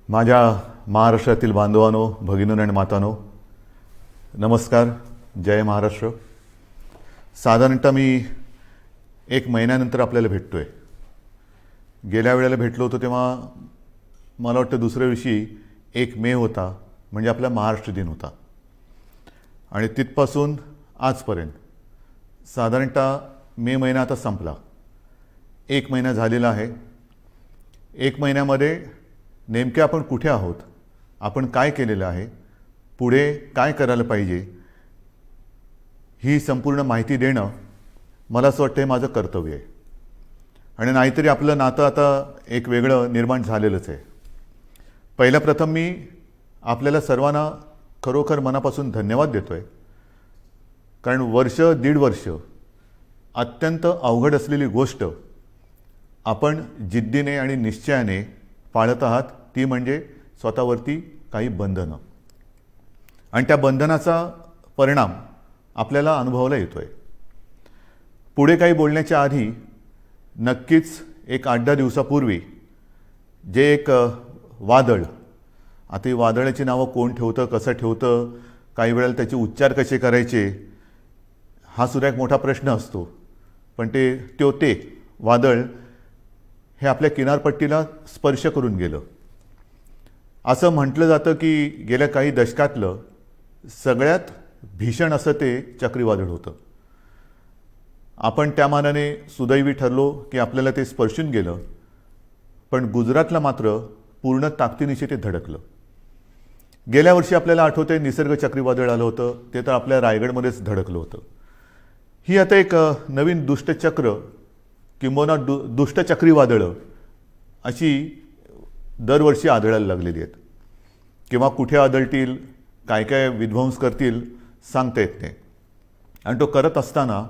माझ्या महाराष्ट्रातील बांधवांनो, भगिनींनो आणि मातांनो, नमस्कार. जय महाराष्ट्र. साधारणतः मी एक महिन्यानंतर आपल्याला भेटतोय. गेल्या वेळेला भेटलो होतो तेव्हा मला वाटतं दुसऱ्या दिवशी 1 मे होता, म्हणजे आपला महाराष्ट्र दिन होता. आणि तिथपासून आजपर्यंत साधारणतः मे महिना आता संपला. 1 महिना झालेला आहे. 1 महिन्यामध्ये नेमके आपण कुठे आहोत, आपण काय केलेलं आहे, पुढे काय करायला पाहिजे, ही संपूर्ण माहिती देणं मला असं वाटतं हे माझं कर्तव्य आहे. आणि नाहीतरी आपलं नातं आता एक वेगळं निर्माण झालेलंच आहे. पहिलं प्रथम मी आपल्याला सर्वांना खरोखर मनापासून धन्यवाद देतो आहे. कारण वर्ष दीड वर्ष अत्यंत अवघड असलेली गोष्ट आपण जिद्दीने आणि निश्चयाने पाळत आहात, ती म्हणजे स्वतःवरती काही बंधनं. आणि त्या बंधनाचा परिणाम आपल्याला अनुभवायला येतो आहे. पुढे काही बोलण्याच्या आधी नक्कीच एक 8-10 दिवसापूर्वी जे एक वादळ, आता ही वादळाची नावं कोण ठेवतं, कसं ठेवतं, काही वेळेला त्याचे उच्चार कसे करायचे, हा सुद्धा एक मोठा प्रश्न असतो. पण ते वादळ हे आपल्या किनारपट्टीला स्पर्श करून गेलं. असं म्हटलं जातं की गेल्या काही दशकातलं सगळ्यात भीषण असं ते चक्रीवादळ होतं. आपण त्या मानाने सुदैवी ठरलो की आपल्याला ते स्पर्शून गेलं. पण गुजरातला मात्र पूर्ण ताकदीनिशी ते धडकलं. गेल्या वर्षी आपल्याला आठवतंय निसर्ग चक्रीवादळ आलं होतं, ते तर आपल्या रायगडमध्येच धडकलं होतं. ही आता एक नवीन दुष्टचक्र किंबहुना दुष्ट चक्रीवादळं अशी दरवर्षी आढळायला लागलेली आहेत. किंवा कुठे आढळतील, काय काय विध्वंस करतील, सांगता येत नाही. आणि तो करत असताना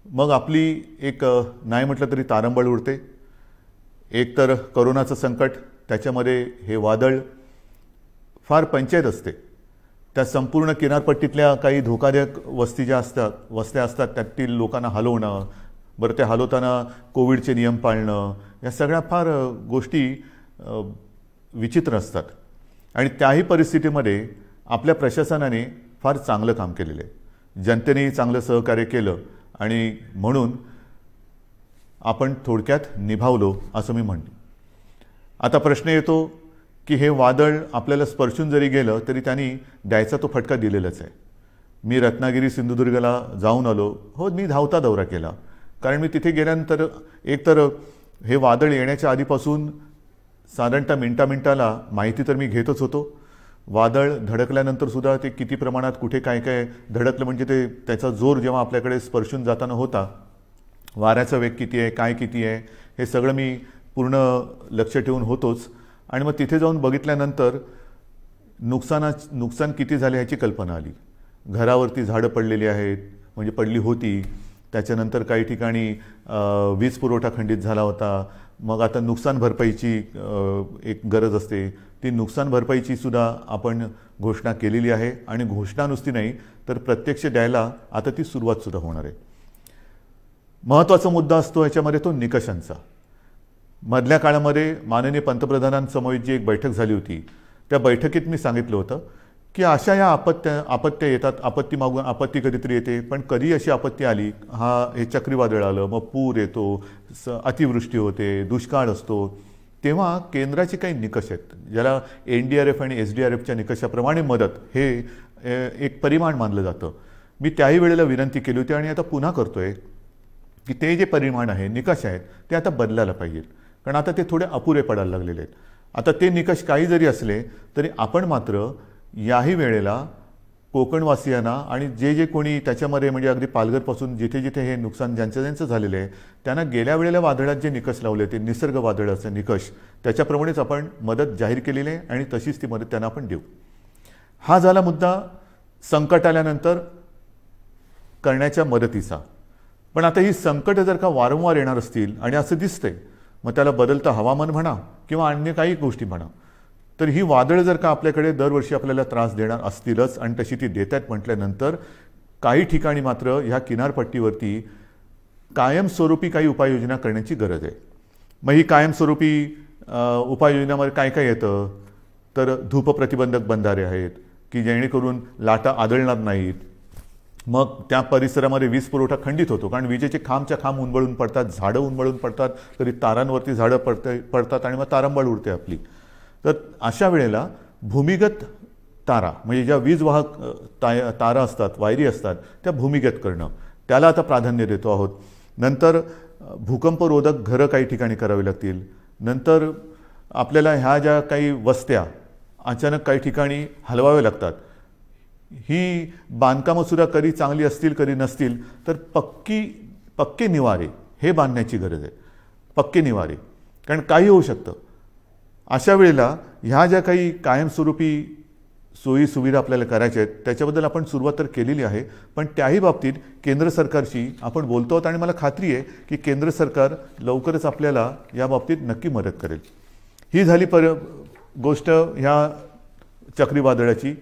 मग आपली एक नाही म्हटलं तरी तारंबळ उडते. एक तर करोनाचं संकट, त्याच्यामध्ये हे वादळ, फार पंचायत असते. त्या संपूर्ण किनारपट्टीतल्या काही धोकादायक वस्त्या असतात त्यातील लोकांना हलवणं, बरं ते हलवताना कोविडचे नियम पाळणं, या सगळ्या फार गोष्टी विचित्र असतात. आणि त्याही परिस्थितीमध्ये आपल्या प्रशासनाने फार चांगलं काम केलेलं आहे. जनतेनेही चांगलं सहकार्य केलं आणि म्हणून आपण थोडक्यात निभावलो असं मी म्हणतो. आता प्रश्न येतो की हे वादळ आपल्याला स्पर्शून जरी गेलं तरी त्यांनी द्यायचा तो फटका दिलेलाच आहे. मी रत्नागिरी सिंधुदुर्गला जाऊन आलो. हो, मी धावता दौरा केला. कारण मी तिथे गेल्यानंतर एकतर हे वादळ येण्याच्या आधीपासून साधारणतः मिनिटाला माहिती तर मी घेतच होतो. वादळ धडकल्यानंतर सुद्धा ते किती प्रमाणात कुठे काय काय धडकलं, म्हणजे त्याचा जोर जेव्हा आपल्याकडे स्पर्शून जाताना होता, वाऱ्याचा वेग किती आहे, काय किती आहे, हे सगळं मी पूर्ण लक्ष ठेवून होतोच. आणि मग तिथे जाऊन बघितल्यानंतर नुकसान किती झाले ह्याची कल्पना आली. घरावरती झाडं पडलेली आहेत, म्हणजे पडली होती. त्याच्यानंतर काही ठिकाणी वीज पुरवठा खंडित झाला होता. मग आता नुकसान भरपाईची एक गरज असते. ती नुकसान भरपाईची सुद्धा आपण घोषणा केलेली आहे. आणि घोषणा नुसती नाही तर प्रत्यक्ष द्यायला आता ती सुरुवातसुद्धा होणार आहे. महत्त्वाचा मुद्दा असतो ह्याच्यामध्ये तो निकषांचा. मधल्या काळामध्ये माननीय पंतप्रधानांसमवेत जी एक बैठक झाली होती, त्या बैठकीत मी सांगितलं होतं की अशा या आपत्त्या येतात. आपत्ती मागून आपत्ती कधीतरी येते, पण कधी अशी आपत्ती आली, हे चक्रीवादळ आलं, मग पूर येतो, अतिवृष्टी होते, दुष्काळ असतो, तेव्हा केंद्राचे काही निकष आहेत, ज्याला NDRF आणि SDRFच्या निकषाप्रमाणे मदत हे एक परिमाण मानलं जातं. मी त्याही वेळेला विनंती केली होती आणि आता पुन्हा करतोय की ते जे परिमाण आहे, निकष आहेत, ते आता बदलायला पाहिजेत. कारण आता ते थोडे अपुरे पडायला लागलेले आहेत. आता ते निकष काही जरी असले तरी आपण मात्र याही वेळेला कोकणवासियांना आणि जे कोणी त्याच्यामध्ये, म्हणजे अगदी पालघरपासून जिथे जिथे हे नुकसान ज्यांचं झालेलं आहे, त्यांना गेल्या वेळेला वादळात जे निकष लावले, ते निसर्ग वादळाचे निकष, त्याच्याप्रमाणेच आपण मदत जाहीर केलेली आहे आणि तशीच ती मदत त्यांना आपण देऊ. हा झाला मुद्दा संकट आल्यानंतर करण्याच्या मदतीचा. पण आता ही संकटं जर का वारंवार येणार असतील आणि असं दिसतंय, मग त्याला बदलतं हवामान म्हणा किंवा अन्य काही गोष्टी म्हणा, तर ही वादळ जर का आपल्याकडे दरवर्षी आपल्याला त्रास देणार असतीलच आणि तशी ती देत आहेत म्हटल्यानंतर काही ठिकाणी मात्र ह्या किनारपट्टीवरती कायमस्वरूपी काही उपाययोजना करण्याची गरज आहे. मग ही कायमस्वरूपी उपाययोजनामध्ये काय काय येतं, तर धूप प्रतिबंधक बंधारे आहेत की जेणेकरून लाटा आदळणार नाहीत. मग त्या परिसरामध्ये वीज पुरवठा खंडित होतो, कारण विजेचे खांबच्या खांब उन्मळून पडतात, झाडं उन्मळून पडतात, कधी तारांवरती झाडं पडतात आणि मग तारांबळ उडते आपली. तर अशा वेळेला भूमिगत तारा म्हणजे ज्या वीज वाहक तारा असतात, वायरी असतात, त्या भूमिगत करणं, त्याला आता प्राधान्य देतो आहोत. नंतर भूकंपरोधक घरं काही ठिकाणी करावी लागतील. नंतर आपल्याला ह्या ज्या काही वस्त्या अचानक काही ठिकाणी हलवाव्या लागतात, ही बांधकामंसुद्धा कधी चांगली असतील कधी नसतील, तर पक्के निवारे हे बांधण्याची गरज आहे. पक्के निवारे, कारण काही होऊ शकतं. अशा वेळेला ह्या ज्या काही कायमस्वरूपी सोयी सुविधा आपल्याला करायच्या आहेत त्याच्याबद्दल आपण सुरुवात तर केलेली आहे, पण त्याही बाबतीत केंद्र सरकारशी आपण बोलतो आहोत आणि मला खात्री आहे की केंद्र सरकार लवकरच आपल्याला या बाबतीत नक्की मदत करेल. ही झाली गोष्ट ह्या चक्रीवादळाची,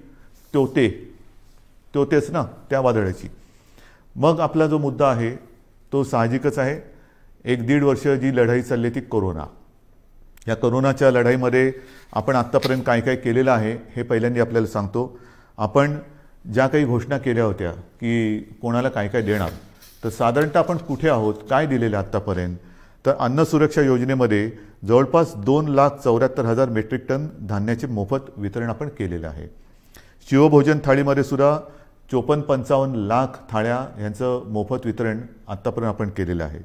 तोतेच ना त्या वादळाची. मग आपला जो मुद्दा आहे तो साहजिकच आहे. 1-1.5 वर्ष जी लढाई चालली ती कोरोना. या कोरोनाच्या लढाईमध्ये आपण आत्तापर्यंत काय काय केलेलं आहे हे पहिल्यांदा आपल्याला सांगतो. आपण ज्या काही घोषणा केल्या होत्या की कोणाला काय काय देणार, तर साधारणतः आपण कुठे आहोत, काय दिलेलं आत्तापर्यंत, तर अन्न सुरक्षा योजनेमध्ये जवळपास 2,74,000 मेट्रिक टन धान्याचे मोफत वितरण आपण केलेलं आहे. शिवभोजन थाळीमध्ये सुद्धा 54-55 लाख थाळ्या यांचं मोफत वितरण आत्तापर्यंत आपण केलेलं आहे.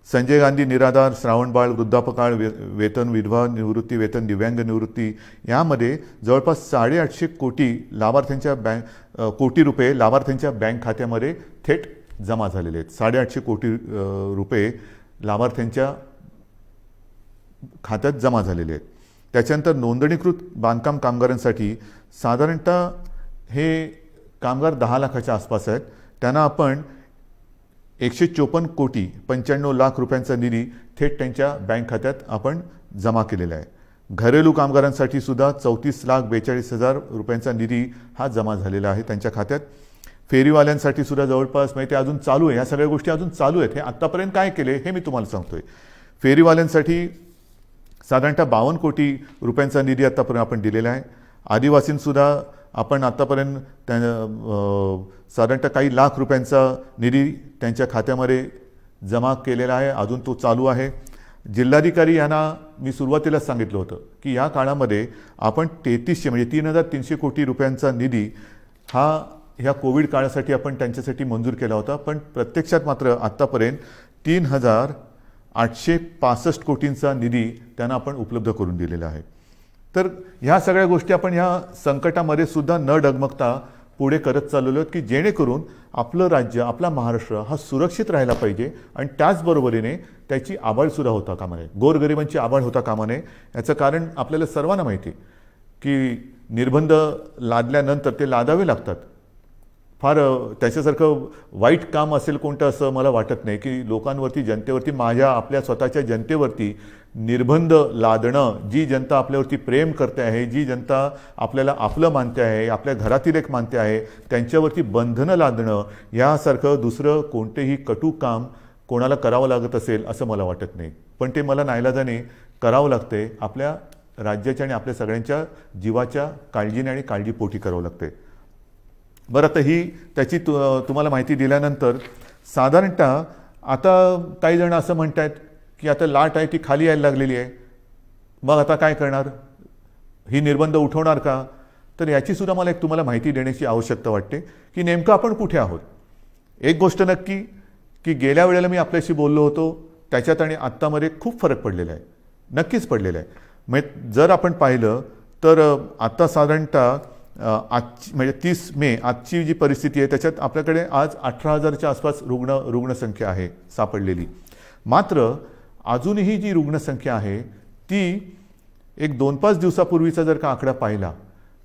संजय गांधी निराधार, श्रावणबाळ, वृद्धापकाळ वेतन, विधवा निवृत्ती वेतन, दिव्यांग निवृत्ती यामध्ये जवळपास 850 कोटी कोटी रुपये लाभार्थ्यांच्या बँक खात्यामध्ये थेट जमा झालेले आहेत. 850 कोटी रुपये लाभार्थ्यांच्या खात्यात जमा झालेले आहेत. त्याच्यानंतर नोंदणीकृत बांधकाम कामगारांसाठी साधारणतः हे कामगार 10 लाखाच्या आसपास आहेत. त्यांना आपण 154 कोटी 95 लाख रुपयांचा निधी थेट त्यांच्या बँक खात्यात आपण जमा केलेला आहे. घरेलू कामगारांसाठी सुद्धा 34,42,000 रुपयांचा निधी हा जमा झालेला आहे त्यांच्या खात्यात. फेरीवाल्यांसाठी सुद्धा जवळपास ते अजून चालू आहे, ह्या सगळ्या गोष्टी अजून चालू आहेत. हे आत्तापर्यंत काय केले हे मी तुम्हाला सांगतोय. फेरीवाल्यांसाठी साधारणतः 52 कोटी रुपयांचा निधी आत्तापर्यंत आपण दिलेला आहे. आदिवासींसुद्धा आपण आत्तापर्यंत साधारणतः काही लाख रुपयांचा निधी त्यांच्या खात्यामध्ये जमा केलेला आहे, अजून तो चालू आहे. जिल्हाधिकारी यांना मी सुरुवातीलाच सांगितलं होतं की या काळामध्ये आपण 3300 म्हणजे 3,300 कोटी रुपयांचा निधी हा ह्या कोविड काळासाठी आपण त्यांच्यासाठी मंजूर केला होता, पण प्रत्यक्षात मात्र आत्तापर्यंत 3,865 कोटींचा निधी त्यांना आपण उपलब्ध करून दिलेला आहे. तर ह्या सगळ्या गोष्टी आपण ह्या संकटामध्ये सुद्धा न डगमगता पुढे करत चाललेलो आहोत की जेणेकरून आपलं राज्य, आपला महाराष्ट्र हा सुरक्षित राहायला पाहिजे आणि त्याचबरोबरीने त्याची आबाळसुद्धा होता कामा नये, गोरगरिबांची आबाळ होता कामा नये. याचं कारण आपल्याला सर्वांना माहिती आहे की निर्बंध लादल्यानंतर ते लादावे लागतात. फार त्याच्यासारखं वाईट काम असेल कोणतं असं मला वाटत नाही की लोकांवरती, जनतेवरती, आपल्या स्वतःच्या जनतेवरती निर्बंध लादणं. जी जनता आपल्यावरती प्रेम करते आहे, जी जनता आपल्याला आपलं मानते आहे, आपल्या घरातील एक मानते आहे, त्यांच्यावरती बंधनं लादणं यासारखं दुसरं कोणतेही कटू काम कोणाला करावं लागत असेल असं मला वाटत नाही. पण ते मला नाईलाजाने करावं लागते. आपल्या राज्याच्या आणि आपल्या सगळ्यांच्या जीवाच्या काळजीने आणि काळजीपोटी करावं लागते. बरं, आता ही त्याची तुम्हाला माहिती दिल्यानंतर साधारणतः आता काही जण असं म्हणत आहेत की आता लाट आहे ती खाली यायला लागलेली आहे, मग आता काय करणार, ही निर्बंध उठवणार का? तर याचीसुद्धा मला एक तुम्हाला माहिती देण्याची आवश्यकता वाटते की नेमकं आपण कुठे आहोत. एक गोष्ट नक्की की गेल्या वेळेला मी आपल्याशी बोललो होतो त्याच्यात आणि आत्तामध्ये खूप फरक पडलेला आहे, नक्कीच पडलेला आहे. म्हणजे जर आपण पाहिलं तर आत्ता साधारणतः आजची म्हणजे 30 मे आजची जी परिस्थिती आहे त्याच्यात आपल्याकडे आज 18,000च्या आसपास रुग्णसंख्या आहे सापडलेली. मात्र अजूनही जी रुग्णसंख्या आहे ती एक 2-5 दिवसापूर्वीचा जर का आकडा पाहिला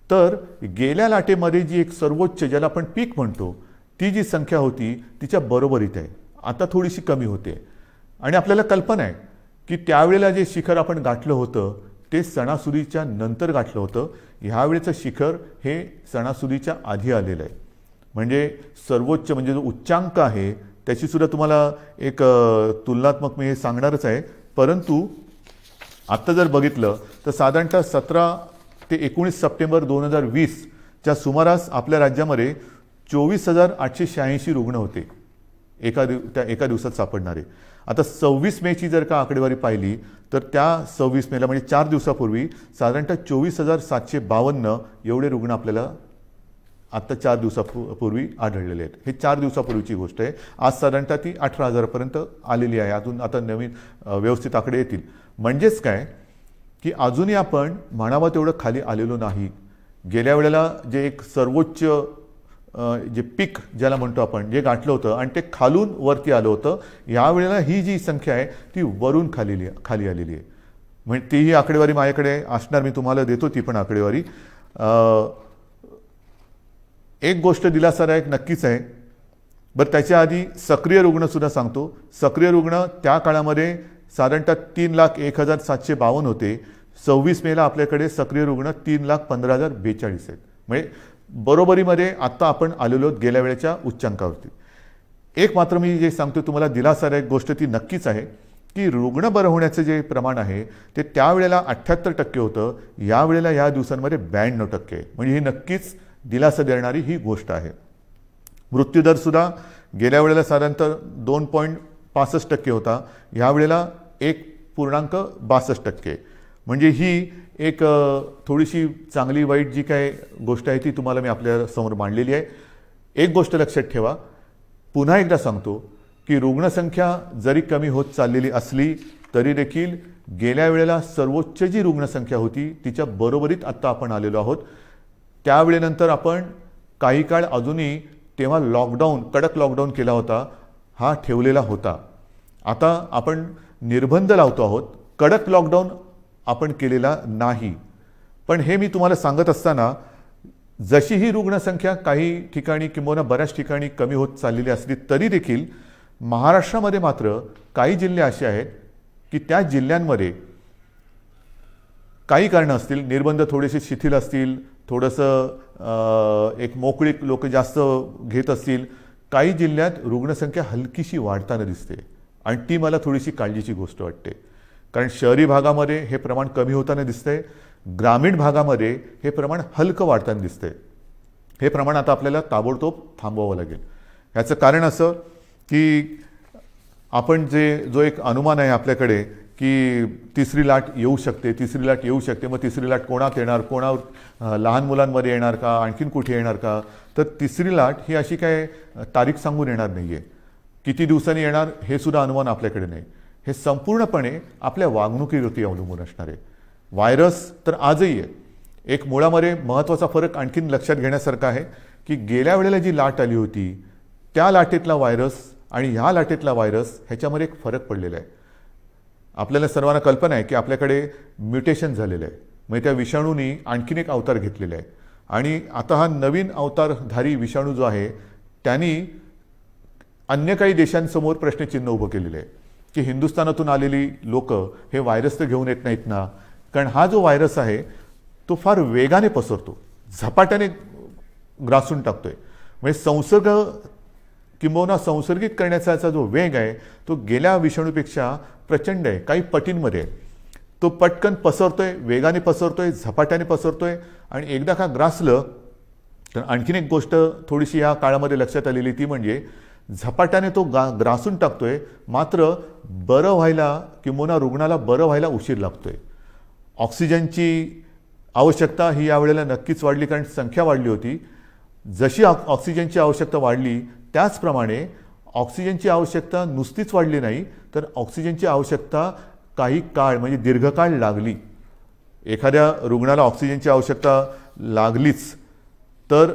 तर गेल्या लाटेमध्ये जी एक सर्वोच्च, ज्याला आपण पीक म्हणतो, ती जी संख्या होती तिच्या बरोबरीत आहे. आता थोडीशी कमी होते आणि आपल्याला कल्पना आहे की त्यावेळेला जे शिखर आपण गाठलं होतं ते सणासुदीच्या नंतर गाठलं होतं. ह्यावेळेचं शिखर हे सणासुदीच्या आधी आलेलं आहे. म्हणजे सर्वोच्च म्हणजे जो उच्चांक आहे त्याचीसुद्धा तुम्हाला एक तुलनात्मक मी हे सांगणारच आहे. परंतु आत्ता जर बघितलं तर साधारणतः ते 19 सप्टेंबर 2020च्या सुमारास आपल्या राज्यामध्ये 24,886 रुग्ण होते एका दिवसात सापडणारे. आता 26 मेची जर का आकडेवारी पाहिली तर त्या 26 मेला म्हणजे 4 दिवसापूर्वी साधारणतः 24,752 एवढे रुग्ण आपल्याला आत्ता 4 दिवसापूर्वी आढळलेले आहेत. हे 4 दिवसापूर्वीची गोष्ट आहे. आज साधारणतः ती 18,000पर्यंत आलेली आहे. अजून आता नवीन व्यवस्थित आकडे येतील. म्हणजेच काय की अजूनही आपण म्हणावं तेवढं खाली आलेलो नाही. गेल्या वेळेला जे एक सर्वोच्च जे पीक ज्याला म्हणतो आपण जे गाठलं होतं आणि ते खालून वरती आलं होतं, यावेळेला ही जी संख्या आहे ती वरून खाली आलेली आहे. म्हणजे तीही आकडेवारी माझ्याकडे असणार, मी तुम्हाला देतो ती पण आकडेवारी. एक गोष्ट दिलासादायक नक्कीच आहे. बरं, त्याच्या आधी सक्रिय रुग्णसुद्धा सांगतो. सक्रिय रुग्ण त्या काळामध्ये साधारणतः 3,01,752 होते. 26 मेला आपल्याकडे सक्रिय रुग्ण 3,15,042 आहेत. म्हणजे बरोबरीमध्ये आत्ता आपण आलेलो आहोत गेल्या वेळेच्या उच्चांकावरती. एक मात्र मी जे सांगतो तुम्हाला दिलासादायक गोष्ट ती नक्कीच आहे की रुग्ण बरं होण्याचं जे प्रमाण आहे ते त्यावेळेला 78% होतं, यावेळेला या दिवसांमध्ये 92% आहे. म्हणजे ही नक्कीच दिलासा देणारी ही गोष्ट आहे. मृत्यूदरसुद्धा गेल्या वेळेला साधारणतः 2.65% होता, यावेळेला 1.62%. म्हणजे ही एक थोडीशी चांगली वाईट जी काय गोष्ट आहे ती तुम्हाला मी आपल्या समोर मांडलेली आहे. एक गोष्ट लक्षात ठेवा, पुन्हा एकदा सांगतो की रुग्णसंख्या जरी कमी होत चाललेली असली तरी देखील गेल्या वेळेला सर्वोच्च जी रुग्णसंख्या होती तिच्या बरोबरीत आत्ता आपण आलेलो आहोत. त्यावेळेनंतर आपण काही काळ अजूनही तेव्हा कडक लॉकडाऊन केला होता, हा ठेवलेला होता. आता आपण निर्बंध लावतो आहोत, कडक लॉकडाऊन आपण केलेला नाही. पण हे मी तुम्हाला सांगत असताना जशी ही रुग्णसंख्या काही ठिकाणी किंवा बऱ्याच ठिकाणी कमी होत चाललेली असली तरी देखील महाराष्ट्रामध्ये मात्र काही जिल्हे असे आहेत की त्या जिल्ह्यांमध्ये काही कारणं असतील, निर्बंध थोडेसे शिथिल असतील, थोडंसं एक मोकळीक लोक जास्त घेत असतील, काही जिल्ह्यात रुग्णसंख्या हलकीशी वाढताना दिसते आणि ती मला थोडीशी काळजीची गोष्ट वाटते. कारण शहरी भागामध्ये हे प्रमाण कमी होताना दिसतंय, ग्रामीण भागामध्ये हे प्रमाण हलकं वाढताना दिसतंय. हे प्रमाण आता आपल्याला ताबडतोब थांबवावं लागेल. याचं कारण असं की आपण जो एक अनुमान आहे आपल्याकडे की तिसरी लाट येऊ शकते, मग तिसरी लाट कोणात येणार, लहान मुलांमध्ये येणार का, आणखीन कुठे येणार का, तर तिसरी लाट ही अशी काय तारीख सांगून येणार नाही आहे. किती दिवसांनी येणार हे सुद्धा अनुमान आपल्याकडे नाही. हे संपूर्णपणे आपल्या वागणुकीवरती अवलंबून असणार आहे. व्हायरस तर आजही आहे. एक मुळामध्ये महत्त्वाचा फरक आणखीन लक्षात घेण्यासारखा आहे की गेल्या वेळेला जी लाट आली होती त्या लाटेतला व्हायरस आणि ह्या लाटेतला व्हायरस ह्याच्यामध्ये एक फरक पडलेला आहे. आपल्याला सर्वांना कल्पना आहे की आपल्याकडे म्युटेशन झालेलं आहे, म्हणजे त्या विषाणूंनी आणखीन एक अवतार घेतलेला आहे. आणि आता हा नवीन अवतारधारी विषाणू जो आहे त्यांनी अन्य काही देशांसमोर प्रश्नचिन्ह उभं केलेलं आहे की हिंदुस्थानातून आलेली लोक हे व्हायरस तर घेऊन येत नाहीत ना. कारण हा जो व्हायरस आहे तो फार वेगाने पसरतो, झपाट्याने ग्रासून टाकतोय. म्हणजे संसर्गित करण्याचा जो वेग आहे तो गेल्या विषाणूपेक्षा प्रचंड आहे, काही पटींमध्ये. तो पटकन पसरतोय, वेगाने पसरतोय, झपाट्याने पसरतोय. आणि एकदा का ग्रासलं तर आणखीन एक गोष्ट थोडीशी या काळामध्ये लक्षात आलेली ती म्हणजे झपाट्याने तो ग्रासून टाकतोय, मात्र बरं व्हायला किंवा रुग्णाला बरं व्हायला उशीर लागतोय. ऑक्सिजनची आवश्यकता ही यावेळेला नक्कीच वाढली, कारण संख्या वाढली होती. जशी ऑक्सिजनची आवश्यकता वाढली त्याचप्रमाणे ऑक्सिजनची आवश्यकता नुसतीच वाढली नाही, तर ऑक्सिजनची आवश्यकता काही काळ म्हणजे दीर्घकाळ लागली. एखाद्या रुग्णाला ऑक्सिजनची आवश्यकता लागलीच तर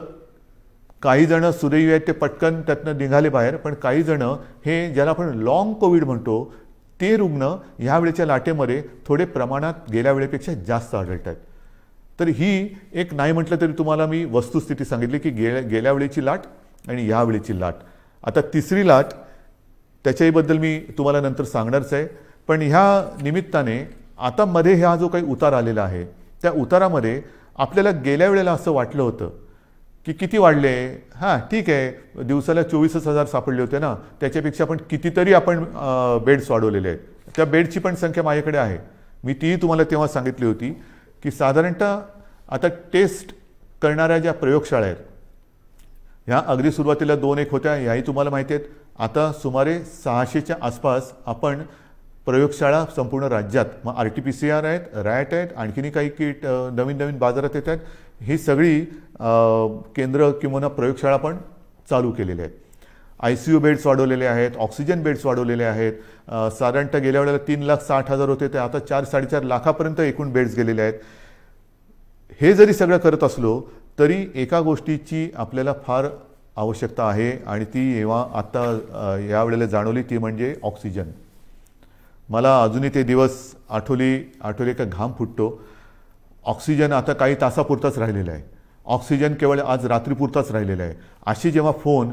काही जण सुदैवी आहेत ते पटकन त्यातनं निघाले बाहेर, पण काही जण हे ज्याला आपण लॉंग कोविड म्हणतो ते रुग्ण ह्यावेळेच्या लाटेमध्ये थोडे प्रमाणात गेल्या वेळेपेक्षा जास्त आढळत आहेत. तर ही एक नाही म्हटलं तरी तुम्हाला मी वस्तुस्थिती सांगितली की गेल्या वेळेची लाट आणि ह्या वेळेची लाट. आता तिसरी लाट त्याच्याबद्दल मी तुम्हाला नंतर सांगणारच आहे. पण ह्या निमित्ताने आता मध्ये हा जो काही उतार आलेला आहे त्या उतारामध्ये आपल्याला गेल्या वेळेला असं वाटलं होतं की किती वाढले, हां ठीक आहे दिवसाला 24,000 सापडले होते ना, त्याच्यापेक्षा पण कितीतरी आपण बेड्स वाढवलेले आहेत. त्या बेडची पण संख्या माझ्याकडे आहे, मी तीही तुम्हाला तेव्हा सांगितली होती की साधारणतः आता टेस्ट करणाऱ्या ज्या प्रयोगशाळा आहेत ह्या अगदी सुरुवातीला 2-1 होत्या, ह्याही तुम्हाला माहिती आहेत. आता सुमारे 600च्या आसपास आपण प्रयोगशाळा संपूर्ण राज्यात, मग RT-PCR आहेत, रॅट आहेत, आणखीनही काही किट नवीन नवीन बाजारात येत आहेत. ही सगळी केंद्र किंवा प्रयोगशाळा पण चालू केलेल्या आहेत. ICU बेड्स वाढवलेले आहेत, ऑक्सिजन बेड्स वाढवलेले आहेत. साधारणतः गेल्या वेळेला 3,60,000 होते ते आता 4-4.5 लाखापर्यंत एकूण बेड्स गेलेले आहेत. हे जरी सगळं करत असलो तरी एका गोष्टीची आपल्याला फार आवश्यकता आहे आणि ती जेव्हा आता यावेळेला जाणवली ती म्हणजे ऑक्सिजन. मला अजूनही ते दिवस आठवले का घाम फुटतो. ऑक्सिजन आता काही तासापुरताच राहिलेला आहे. ऑक्सिजन केवळ आज रात्रीपुरताच राहिलेला आहे. अशी जेव्हा फोन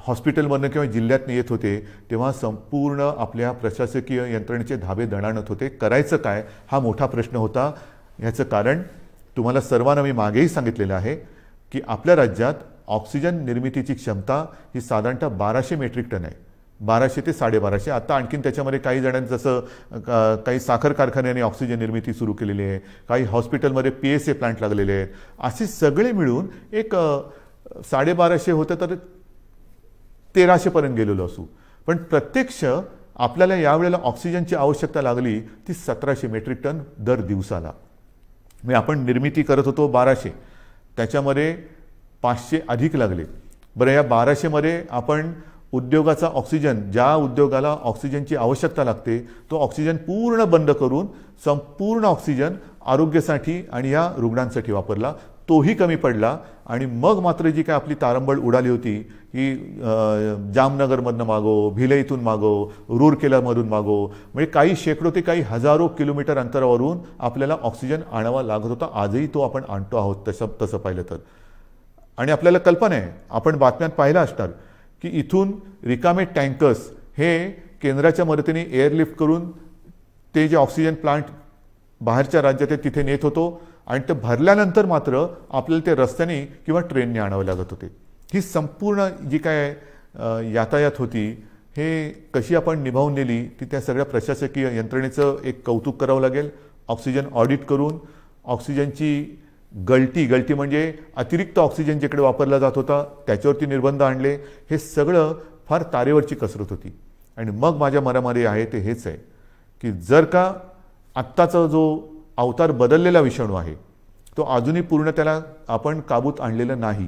हॉस्पिटलमधनं किंवा जिल्ह्यातनं येत होते तेव्हा संपूर्ण आपल्या प्रशासकीय यंत्रणेचे धाबे दणाणत होते. करायचं काय हा मोठा प्रश्न होता. ह्याचं कारण तुम्हाला सर्वांना मी मागेही सांगितलेलं आहे की आपल्या राज्यात ऑक्सिजन निर्मितीची क्षमता ही साधारणतः 1200 मेट्रिक टन आहे. 1200 ते 1250. आता आणखीन त्याच्यामध्ये काही जणांनी जसं काही साखर कारखान्याने ऑक्सिजन निर्मिती सुरू केलेली आहे, काही हॉस्पिटलमध्ये PSA प्लांट लागलेले आहेत. असे सगळे मिळून एक 1250 होतं तर 1300पर्यंत गेलेलो असू. पण प्रत्यक्ष आपल्याला यावेळेला ऑक्सिजनची आवश्यकता लागली ती 1700 मेट्रिक टन दर दिवसाला. म्हणजे आपण निर्मिती करत होतो 1200, त्याच्यामध्ये 500 अधिक लागले. बरं, या 1200मध्ये आपण उद्योगाचा ऑक्सिजन, ज्या उद्योगाला ऑक्सिजनची आवश्यकता लागते तो ऑक्सिजन पूर्ण बंद करून संपूर्ण ऑक्सिजन आरोग्यासाठी आणि या रुग्णांसाठी वापरला. तोही कमी पडला आणि मग मात्र जी काय आपली तारंबळ उडाली होती ही जामनगरमधनं मागो, भिलईतून मागो, रूरकेलामधून मागो, म्हणजे काही शेकडो ते काही हजारो किलोमीटर अंतरावरून आपल्याला ऑक्सिजन आणावा लागत होता. आजही तो आपण आणतो आहोत तसं पाहिलं तर. आणि आपल्याला कल्पना आहे, आपण बातम्यात पाहिलं असणार की इथून रिकामे टँकर्स हे केंद्राच्या मदतीने एअरलिफ्ट करून ते जे ऑक्सिजन प्लांट बाहेरच्या राज्यात आहेत तिथे नेत होतो आणि ते भरल्यानंतर मात्र आपल्याला ते रस्त्याने किंवा ट्रेनने आणावे लागत होते. ही संपूर्ण जी काय यातायात होती हे कशी आपण निभावून नेली ती त्या सगळ्या प्रशासकीय यंत्रणेचं एक कौतुक करावं लागेल. ऑक्सिजन ऑडिट करून ऑक्सिजनची गळती म्हणजे अतिरिक्त ऑक्सिजन जिकडे वापरला जात होता त्याच्यावरती निर्बंध आणले. हे सगळं फार तारेवरची कसरत होती. आणि मग माझ्या मनामध्ये आहे ते हेच आहे की जर का आत्ताचा जो अवतार बदललेला विषाणू आहे तो अजूनही पूर्ण त्याला आपण काबूत आणलेला नाही.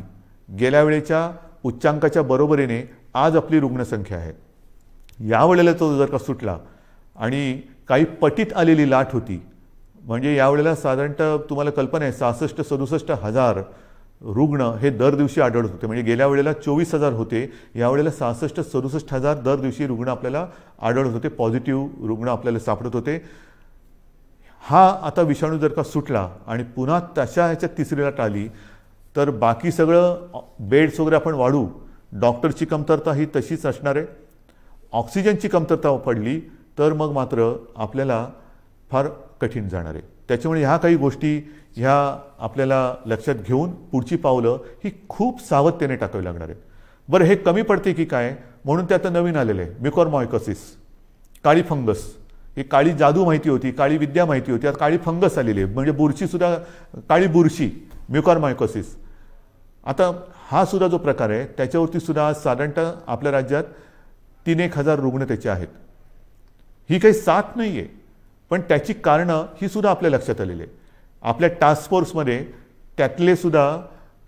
गेल्या वेळेच्या उच्चांकाच्या बरोबरीने आज आपली रुग्णसंख्या आहे. यावेळेला तो जर का सुटला आणि काही पटीत आलेली लाट होती, म्हणजे यावेळेला साधारणतः तुम्हाला कल्पना आहे 66-67 हजार रुग्ण हे दर दिवशी आढळत होते. म्हणजे गेल्या वेळेला 24,000 होते, यावेळेला 66-67 हजार दर दिवशी रुग्ण आपल्याला आढळत होते, पॉझिटिव्ह रुग्ण आपल्याला सापडत होते. हा आता विषाणू जर का सुटला आणि पुन्हा तशा ह्याच्यात तिसरी लाट आली तर बाकी सगळं बेड्स वगैरे आपण वाढू, डॉक्टरची कमतरता ही तशीच असणार आहे. ऑक्सिजनची कमतरता पडली तर मग मात्र आपल्याला फार कठीण जाणार आहे. त्याच्यामुळे ह्या काही गोष्टी ह्या आपल्याला लक्षात घेऊन पुढची पावलं ही खूप सावधतेने टाकावी लागणार आहेत. बरं, हे कमी पडते की काय म्हणून ते आता नवीन आलेलं आहे म्युकॉरमायकोसिस, काळी फंगस. ही काळी जादू माहिती होती, काळी विद्या माहिती होती, आता काळी फंगस आलेली आहे. म्हणजे बुरशीसुद्धा, काळी बुरशी, म्युकॉरमायकोसिस. आता हा सुद्धा जो प्रकार आहे त्याच्यावरती सुद्धा साधारणतः आपल्या राज्यात 3-1 हजार रुग्ण त्याचे आहेत. ही काही साथ नाही आहे, पण त्याची कारणं ही सुद्धा आपल्या लक्षात आलेली आहे. आपल्या टास्क फोर्समध्ये त्यातले सुद्धा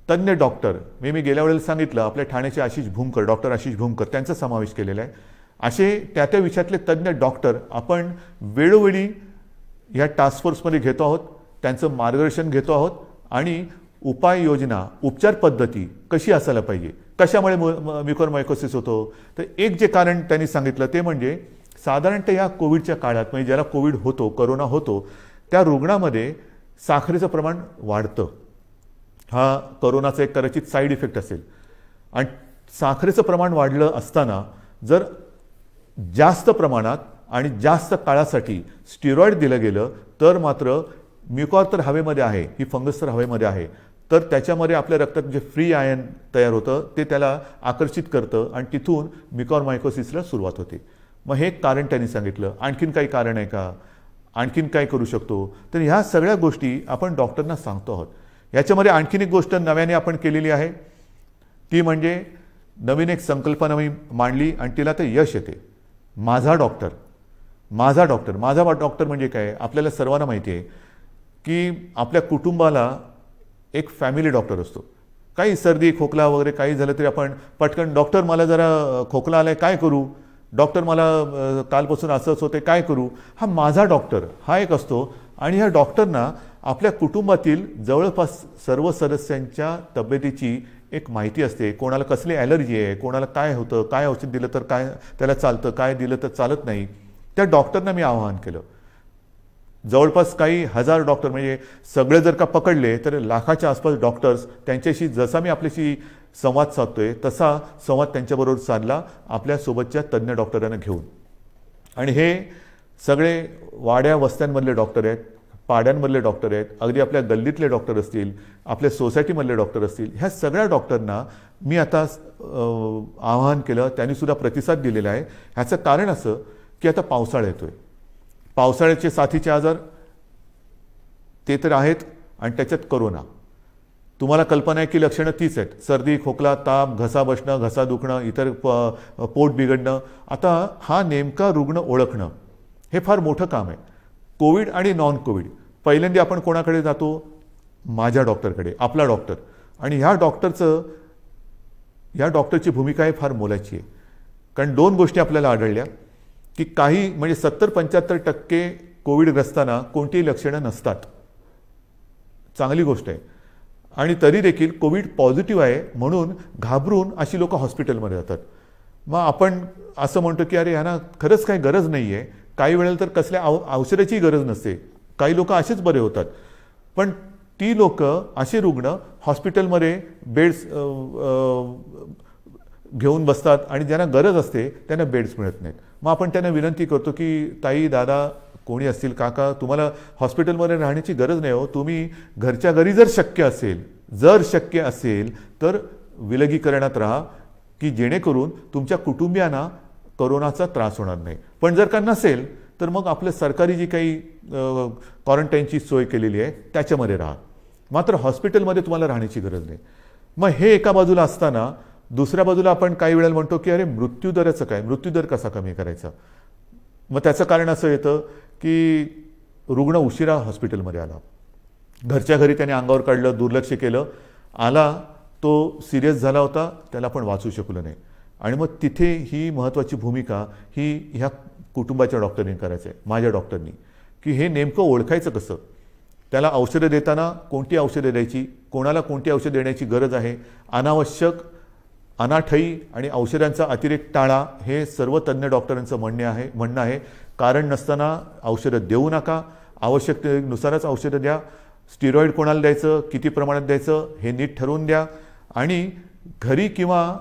तज्ज्ञ डॉक्टर, मी गेल्या वेळेला सांगितलं आपल्या ठाण्याचे आशिष भूमकर, डॉक्टर आशिष भूमकर, त्यांचा समावेश केलेला आहे. असे त्या विषयातले तज्ज्ञ डॉक्टर आपण वेळोवेळी या टास्क फोर्समध्ये घेतो आहोत, त्यांचं मार्गदर्शन घेतो आहोत आणि उपाययोजना, उपचार पद्धती कशी असायला पाहिजे, कशामुळे म्युकॉरमायकोसिस होतो. तर एक जे कारण त्यांनी सांगितलं ते म्हणजे साधारणतः या कोविडच्या काळात, म्हणजे ज्याला कोविड होतो, कोरोना होतो, त्या रुग्णामध्ये साखरेचं प्रमाण वाढतं. हा कोरोनाचा एक कदाचित साईड इफेक्ट असेल. आणि साखरेचं प्रमाण वाढलं असताना जर जास्त प्रमाणात आणि जास्त काळासाठी स्टिरॉइड दिलं गेलं तर मात्र म्युकॉर तर हवेमध्ये आहे, ही फंगस तर हवेमध्ये आहे, तर त्याच्यामध्ये आपल्या रक्तात जे फ्री आयन तयार होतं ते त्याला आकर्षित करतं आणि तिथून म्युकॉरमायकोसिसला सुरुवात होते. मग हे कारण त्यांनी सांगितलं. आणखीन काही कारण आहे का? आणखीन काय करू शकतो. तर ह्या सगळ्या गोष्टी आपण डॉक्टरना सांगतो आहोत. याच्यामध्ये आणखीन एक गोष्ट नव्याने आपण केलेली आहे, ती म्हणजे नवीन एक संकल्पना मी मांडली आणि तिला ते यश येते. माझा डॉक्टर. माझा डॉक्टर. माझा डॉक्टर म्हणजे काय, आपल्याला सर्वांना माहिती आहे की आपल्या कुटुंबाला एक फॅमिली डॉक्टर असतो. काही सर्दी खोकला वगैरे काही झालं तरी आपण पटकन, डॉक्टर मला जरा खोकला आलाय काय करू, डॉक्टर मला कालपासून असंच होते काय करू. हा माझा डॉक्टर हा एक असतो. आणि ह्या डॉक्टरना आपल्या कुटुंबातील जवळपास सर्व सदस्यांच्या तब्येतीची एक माहिती असते. कोणाला कसली ॲलर्जी आहे, कोणाला काय होतं, काय औषध दिलं तर काय त्याला चालतं, काय दिलं तर चालत नाही. त्या डॉक्टरना मी आवाहन केलं. जवळपास काही हजार डॉक्टर, म्हणजे सगळे जर का पकडले तर लाखाच्या आसपास डॉक्टर्स, त्यांच्याशी जसा मी आपल्याशी संवाद साधतोय तसा संवाद त्यांच्याबरोबर साधला आपल्यासोबतच्या तज्ज्ञ डॉक्टरांना घेऊन. आणि हे सगळे वाड्या वस्त्यांमधले डॉक्टर आहेत, पाड्यांमधले डॉक्टर आहेत, अगदी आपल्या गल्लीतले डॉक्टर असतील, आपल्या सोसायटीमधले डॉक्टर असतील. ह्या सगळ्या डॉक्टरना मी आता आवाहन केलं. त्यांनीसुद्धा प्रतिसाद दिलेला आहे. ह्याचं कारण असं की आता पावसाळा येतोय. पावसाळ्याचे साथीचे आजार ते तर आहेत आणि त्याच्यात कोरोना. तुम्हाला कल्पना आहे की लक्षणं तीच आहेत. सर्दी खोकला ताप, घसा बसणं, घसा दुखणं, इतर पोट बिघडणं. आता हा नेमका रुग्ण ओळखणं हे फार मोठं काम आहे. कोविड आणि नॉन कोविड. पहिल्यांदा आपण कोणाकडे जातो, माझ्या डॉक्टरकडे, आपला डॉक्टर. आणि ह्या डॉक्टरची भूमिका आहे फार मोलाची आहे. कारण दोन गोष्टी आपल्याला आढळल्या की काही म्हणजे 70-75% कोविडग्रस्तांना कोणतीही लक्षणं नसतात. चांगली गोष्ट आहे. आणि तरी देखील कोविड पॉझिटिव्ह आहे म्हणून घाबरून अशी लोक हॉस्पिटलमध्ये जातात. मग आपण असं म्हणतो की अरे ह्यांना खरंच काही गरज नाही आहे. काही वेळेला तर कसल्या औषधाची गरज नसते. काही लोक असेच बरे होतात. पण ती लोक, असे रुग्ण हॉस्पिटलमध्ये बेड्स घेऊन बसतात आणि ज्यांना गरज असते त्यांना बेड्स मिळत नाहीत. मग आपण त्यांना विनंती करतो की ताई, दादा, कोणी असतील, काका, तुम्हाला हॉस्पिटलमध्ये राहण्याची गरज नाही हो. तुम्ही घरच्या घरी जर शक्य असेल तर विलगीकरणात राहा की जेणेकरून तुमच्या कुटुंबियांना कोरोनाचा त्रास होणार नाही. पण जर का नसेल तर मग आपलं सरकारी जी काही क्वारंटाईनची सोय केलेली आहे त्याच्यामध्ये राहा. मात्र हॉस्पिटलमध्ये तुम्हाला राहण्याची गरज नाही. मग हे एका बाजूला असताना दुसऱ्या बाजूला आपण काही वेळेला म्हणतो की अरे मृत्यूदराचं काय, मृत्यूदर कसा कमी करायचा. मग त्याचं कारण असं येतं की रुग्ण उशिरा हॉस्पिटलमध्ये आला, घरच्या घरी त्याने अंगावर काढलं, दुर्लक्ष केलं, आला तो सिरियस झाला होता, त्याला आपण वाचू शकलो नाही. आणि मग तिथे ही महत्त्वाची भूमिका ही ह्या कुटुंबाच्या डॉक्टरनी करायचं आहे, माझ्या डॉक्टरनी, की हे नेमकं ओळखायचं कसं. त्याला औषधं देताना कोणती औषधं द्यायची, कोणाला कोणती औषधं देण्याची गरज आहे, अनावश्यक अनाठई आणि औषधांचा अतिरेक टाळा, हे सर्व तज्ज्ञ डॉक्टरांचं म्हणणं आहे. कारण नसताना औषधं देऊ नका, आवश्यकतेनुसारच औषधं द्या. स्टिरॉइड कोणाला द्यायचं, किती प्रमाणात द्यायचं हे नीट ठरवून द्या. आणि घरी किंवा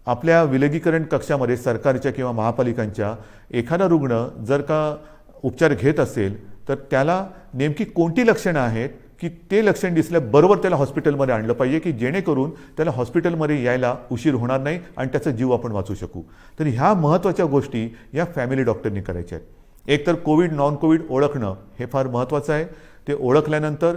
आपल्या विलगीकरण कक्षामध्ये सरकारच्या किंवा महापालिकांच्या एखादा रुग्ण जर का उपचार घेत असेल तर त्याला नेमकी कोणती लक्षणं आहेत की ते लक्षण दिसल्याबरोबर त्याला हॉस्पिटलमध्ये आणलं पाहिजे की जेणेकरून त्याला हॉस्पिटलमध्ये यायला उशीर होणार नाही आणि त्याचा जीव आपण वाचू शकू. तर ह्या महत्त्वाच्या गोष्टी या फॅमिली डॉक्टरनी करायच्या आहेत. एक तर कोविड नॉन कोविड ओळखणं हे फार महत्त्वाचं आहे. ते ओळखल्यानंतर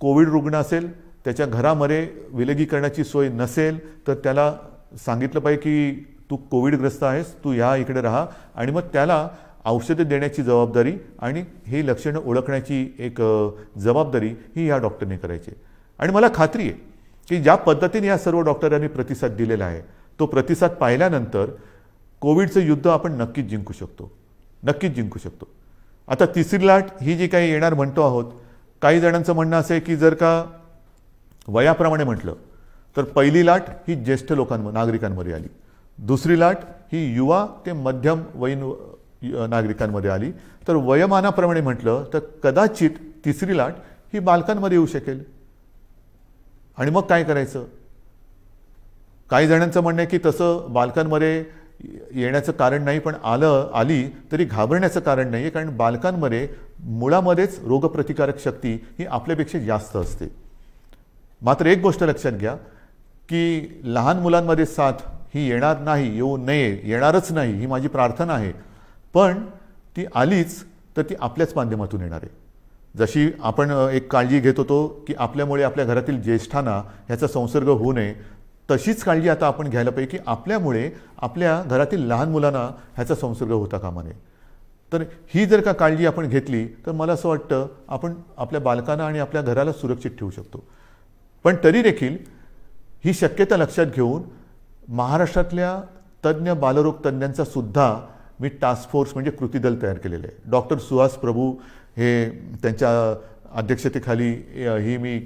कोविड रुग्ण असेल, त्याच्या घरामध्ये विलगीकरणाची सोय नसेल तर त्याला सांगितलं पाहिजे की तू कोविडग्रस्त आहेस, तू या इकडे राहा. आणि मग त्याला औषधं देण्याची जबाबदारी आणि ही लक्षणं ओळखण्याची एक जबाबदारी ही या डॉक्टरने करायची. आणि मला खात्री आहे की ज्या पद्धतीने या सर्व डॉक्टरांनी प्रतिसाद दिलेला आहे तो प्रतिसाद पाहिल्यानंतर कोविडचं युद्ध आपण नक्कीच जिंकू शकतो, नक्कीच जिंकू शकतो. आता तिसरी लाट ही जी काही येणार म्हणतो आहोत, काही जणांचं म्हणणं असं आहे की जर का वयाप्रमाणे म्हटलं तर पहिली लाट ही ज्येष्ठ नागरिकांमध्ये आली, दुसरी लाट ही युवा ते मध्यम वयीन नागरिकांमध्ये आली, तर वयोमानाप्रमाणे म्हटलं तर कदाचित तिसरी लाट ही बालकांमध्ये येऊ शकेल. आणि मग काय करायचं. काही जणांचं म्हणणं आहे की तसं बालकांमध्ये येण्याचं कारण नाही, पण आली तरी घाबरण्याचं कारण नाही आहे, कारण बालकांमध्ये मुळामध्येच रोगप्रतिकारक शक्ती ही आपल्यापेक्षा जास्त असते. मात्र एक गोष्ट लक्षात घ्या की लहान मुलांमध्ये साथ ही येणार नाही, येऊ नये, येणारच नाही ही माझी प्रार्थना आहे. पण ती आलीच तर ती आपल्याच माध्यमातून येणार आहे. जशी आपण एक काळजी घेत होतो की आपल्यामुळे आपल्या घरातील ज्येष्ठांना ह्याचा संसर्ग होऊ नये, तशीच काळजी आता आपण घ्यायला पाहिजे की आपल्यामुळे आपल्या घरातील लहान मुलांना ह्याचा संसर्ग होता कामा नये. तर ही जर का काळजी आपण घेतली तर मला असं वाटतं आपण आपल्या बालकांना आणि आपल्या घराला सुरक्षित ठेवू शकतो. पण तरी देखील ही शक्यता लक्षात घेऊन महाराष्ट्रातल्या तज्ज्ञ बालरोग तज्ज्ञांचा सुद्धा मी टास्क फोर्स म्हणजे कृती दल तयार केलेलं आहे. डॉक्टर सुहास प्रभू हे त्यांच्या अध्यक्षतेखाली ही मी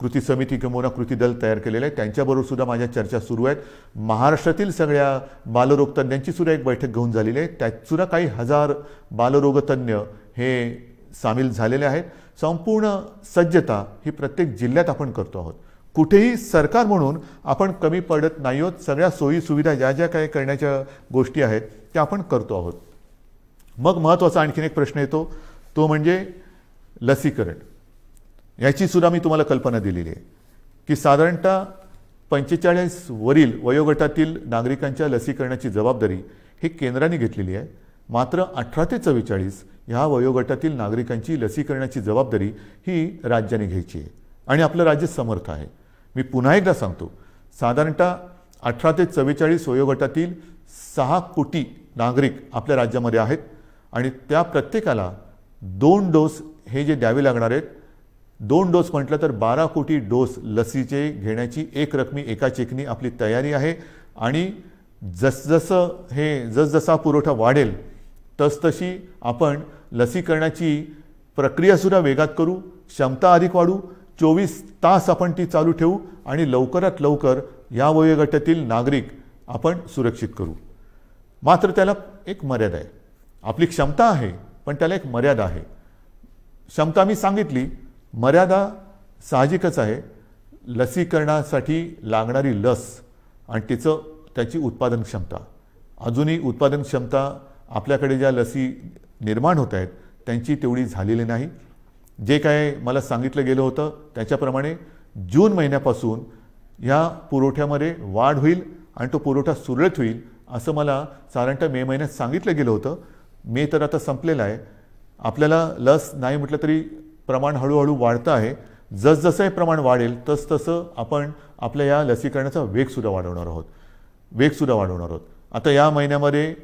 कृती समिती किंवा कृती दल तयार केलेलं आहे. त्यांच्याबरोबर सुद्धा माझ्या चर्चा सुरू आहेत. महाराष्ट्रातील सगळ्या बालरोग तज्ज्ञांची सुद्धा एक बैठक घेऊन झालेली आहे. त्यात सुद्धा काही हजार बालरोगतज्ञ हे सामील झालेले आहेत. संपूर्ण सज्जता ही प्रत्येक जिल्ह्यात आपण करतो आहोत. कुठेही सरकार म्हणून आपण कमी पडत नाही आहोत. सगळ्या सोयी सुविधा ज्या ज्या काही करण्याच्या गोष्टी आहेत त्या आपण करतो आहोत. मग महत्त्वाचा आणखीन एक प्रश्न येतो, तो म्हणजे लसीकरण. याची सुद्धा मी तुम्हाला कल्पना दिलेली आहे की साधारणतः 45 वरील वयोगटातील नागरिकांच्या लसीकरणाची जबाबदारी ही केंद्राने घेतलेली आहे. मात्र 18 ते 44 ह्या वयोगटातील नागरिकांची लसीकरणाची जबाबदारी ही राज्याने घ्यायची आहे आणि आपलं राज्य समर्थ आहे. मी पुन्हा एकदा सांगतो, साधारणतः 18 ते 44 वयोगटातील 6 कोटी नागरिक आपल्या राज्यामध्ये आहेत आणि त्या प्रत्येकाला 2 डोस हे जे द्यावे लागणार आहेत, 2 डोस म्हटलं तर 12 कोटी डोस लसीचे घेण्याची एक रकमी एका चेकनी आपली तयारी आहे. आणि जसजसा पुरवठा वाढेल तसतशी आपण लसीकरणाची प्रक्रियासुद्धा वेगात करू, क्षमता अधिक वाढू, 24 तास आपण ती चालू ठेवू आणि लवकरात लवकर या वयोगटातील नागरिक आपण सुरक्षित करू. मात्र त्याला एक मर्यादा आहे. आपली क्षमता आहे पण त्याला एक मर्यादा आहे. क्षमता मी सांगितली, मर्यादा साहजिकच आहे. लसीकरणासाठी लागणारी लस आणि त्याची उत्पादन क्षमता, अजूनही उत्पादन क्षमता आपल्याकडे ज्या लसी निर्माण होत आहेत त्यांची तेवढी झालेली नाही. जे काय मला सांगितलं गेलं होतं त्याच्याप्रमाणे जून महिन्यापासून ह्या पुरवठ्यामध्ये वाढ होईल आणि तो पुरवठा सुरळीत होईल असं मला साधारणतः मे महिन्यात सांगितलं गेलं होतं. मे तर आता संपलेला आहे. आपल्याला लस नाही म्हटलं तरी प्रमाण हळूहळू वाढतं आहे. जसजसं हे प्रमाण वाढेल तसतसं आपण आपल्या या लसीकरणाचा वेगसुद्धा वाढवणार आहोत. आता या महिन्यामध्ये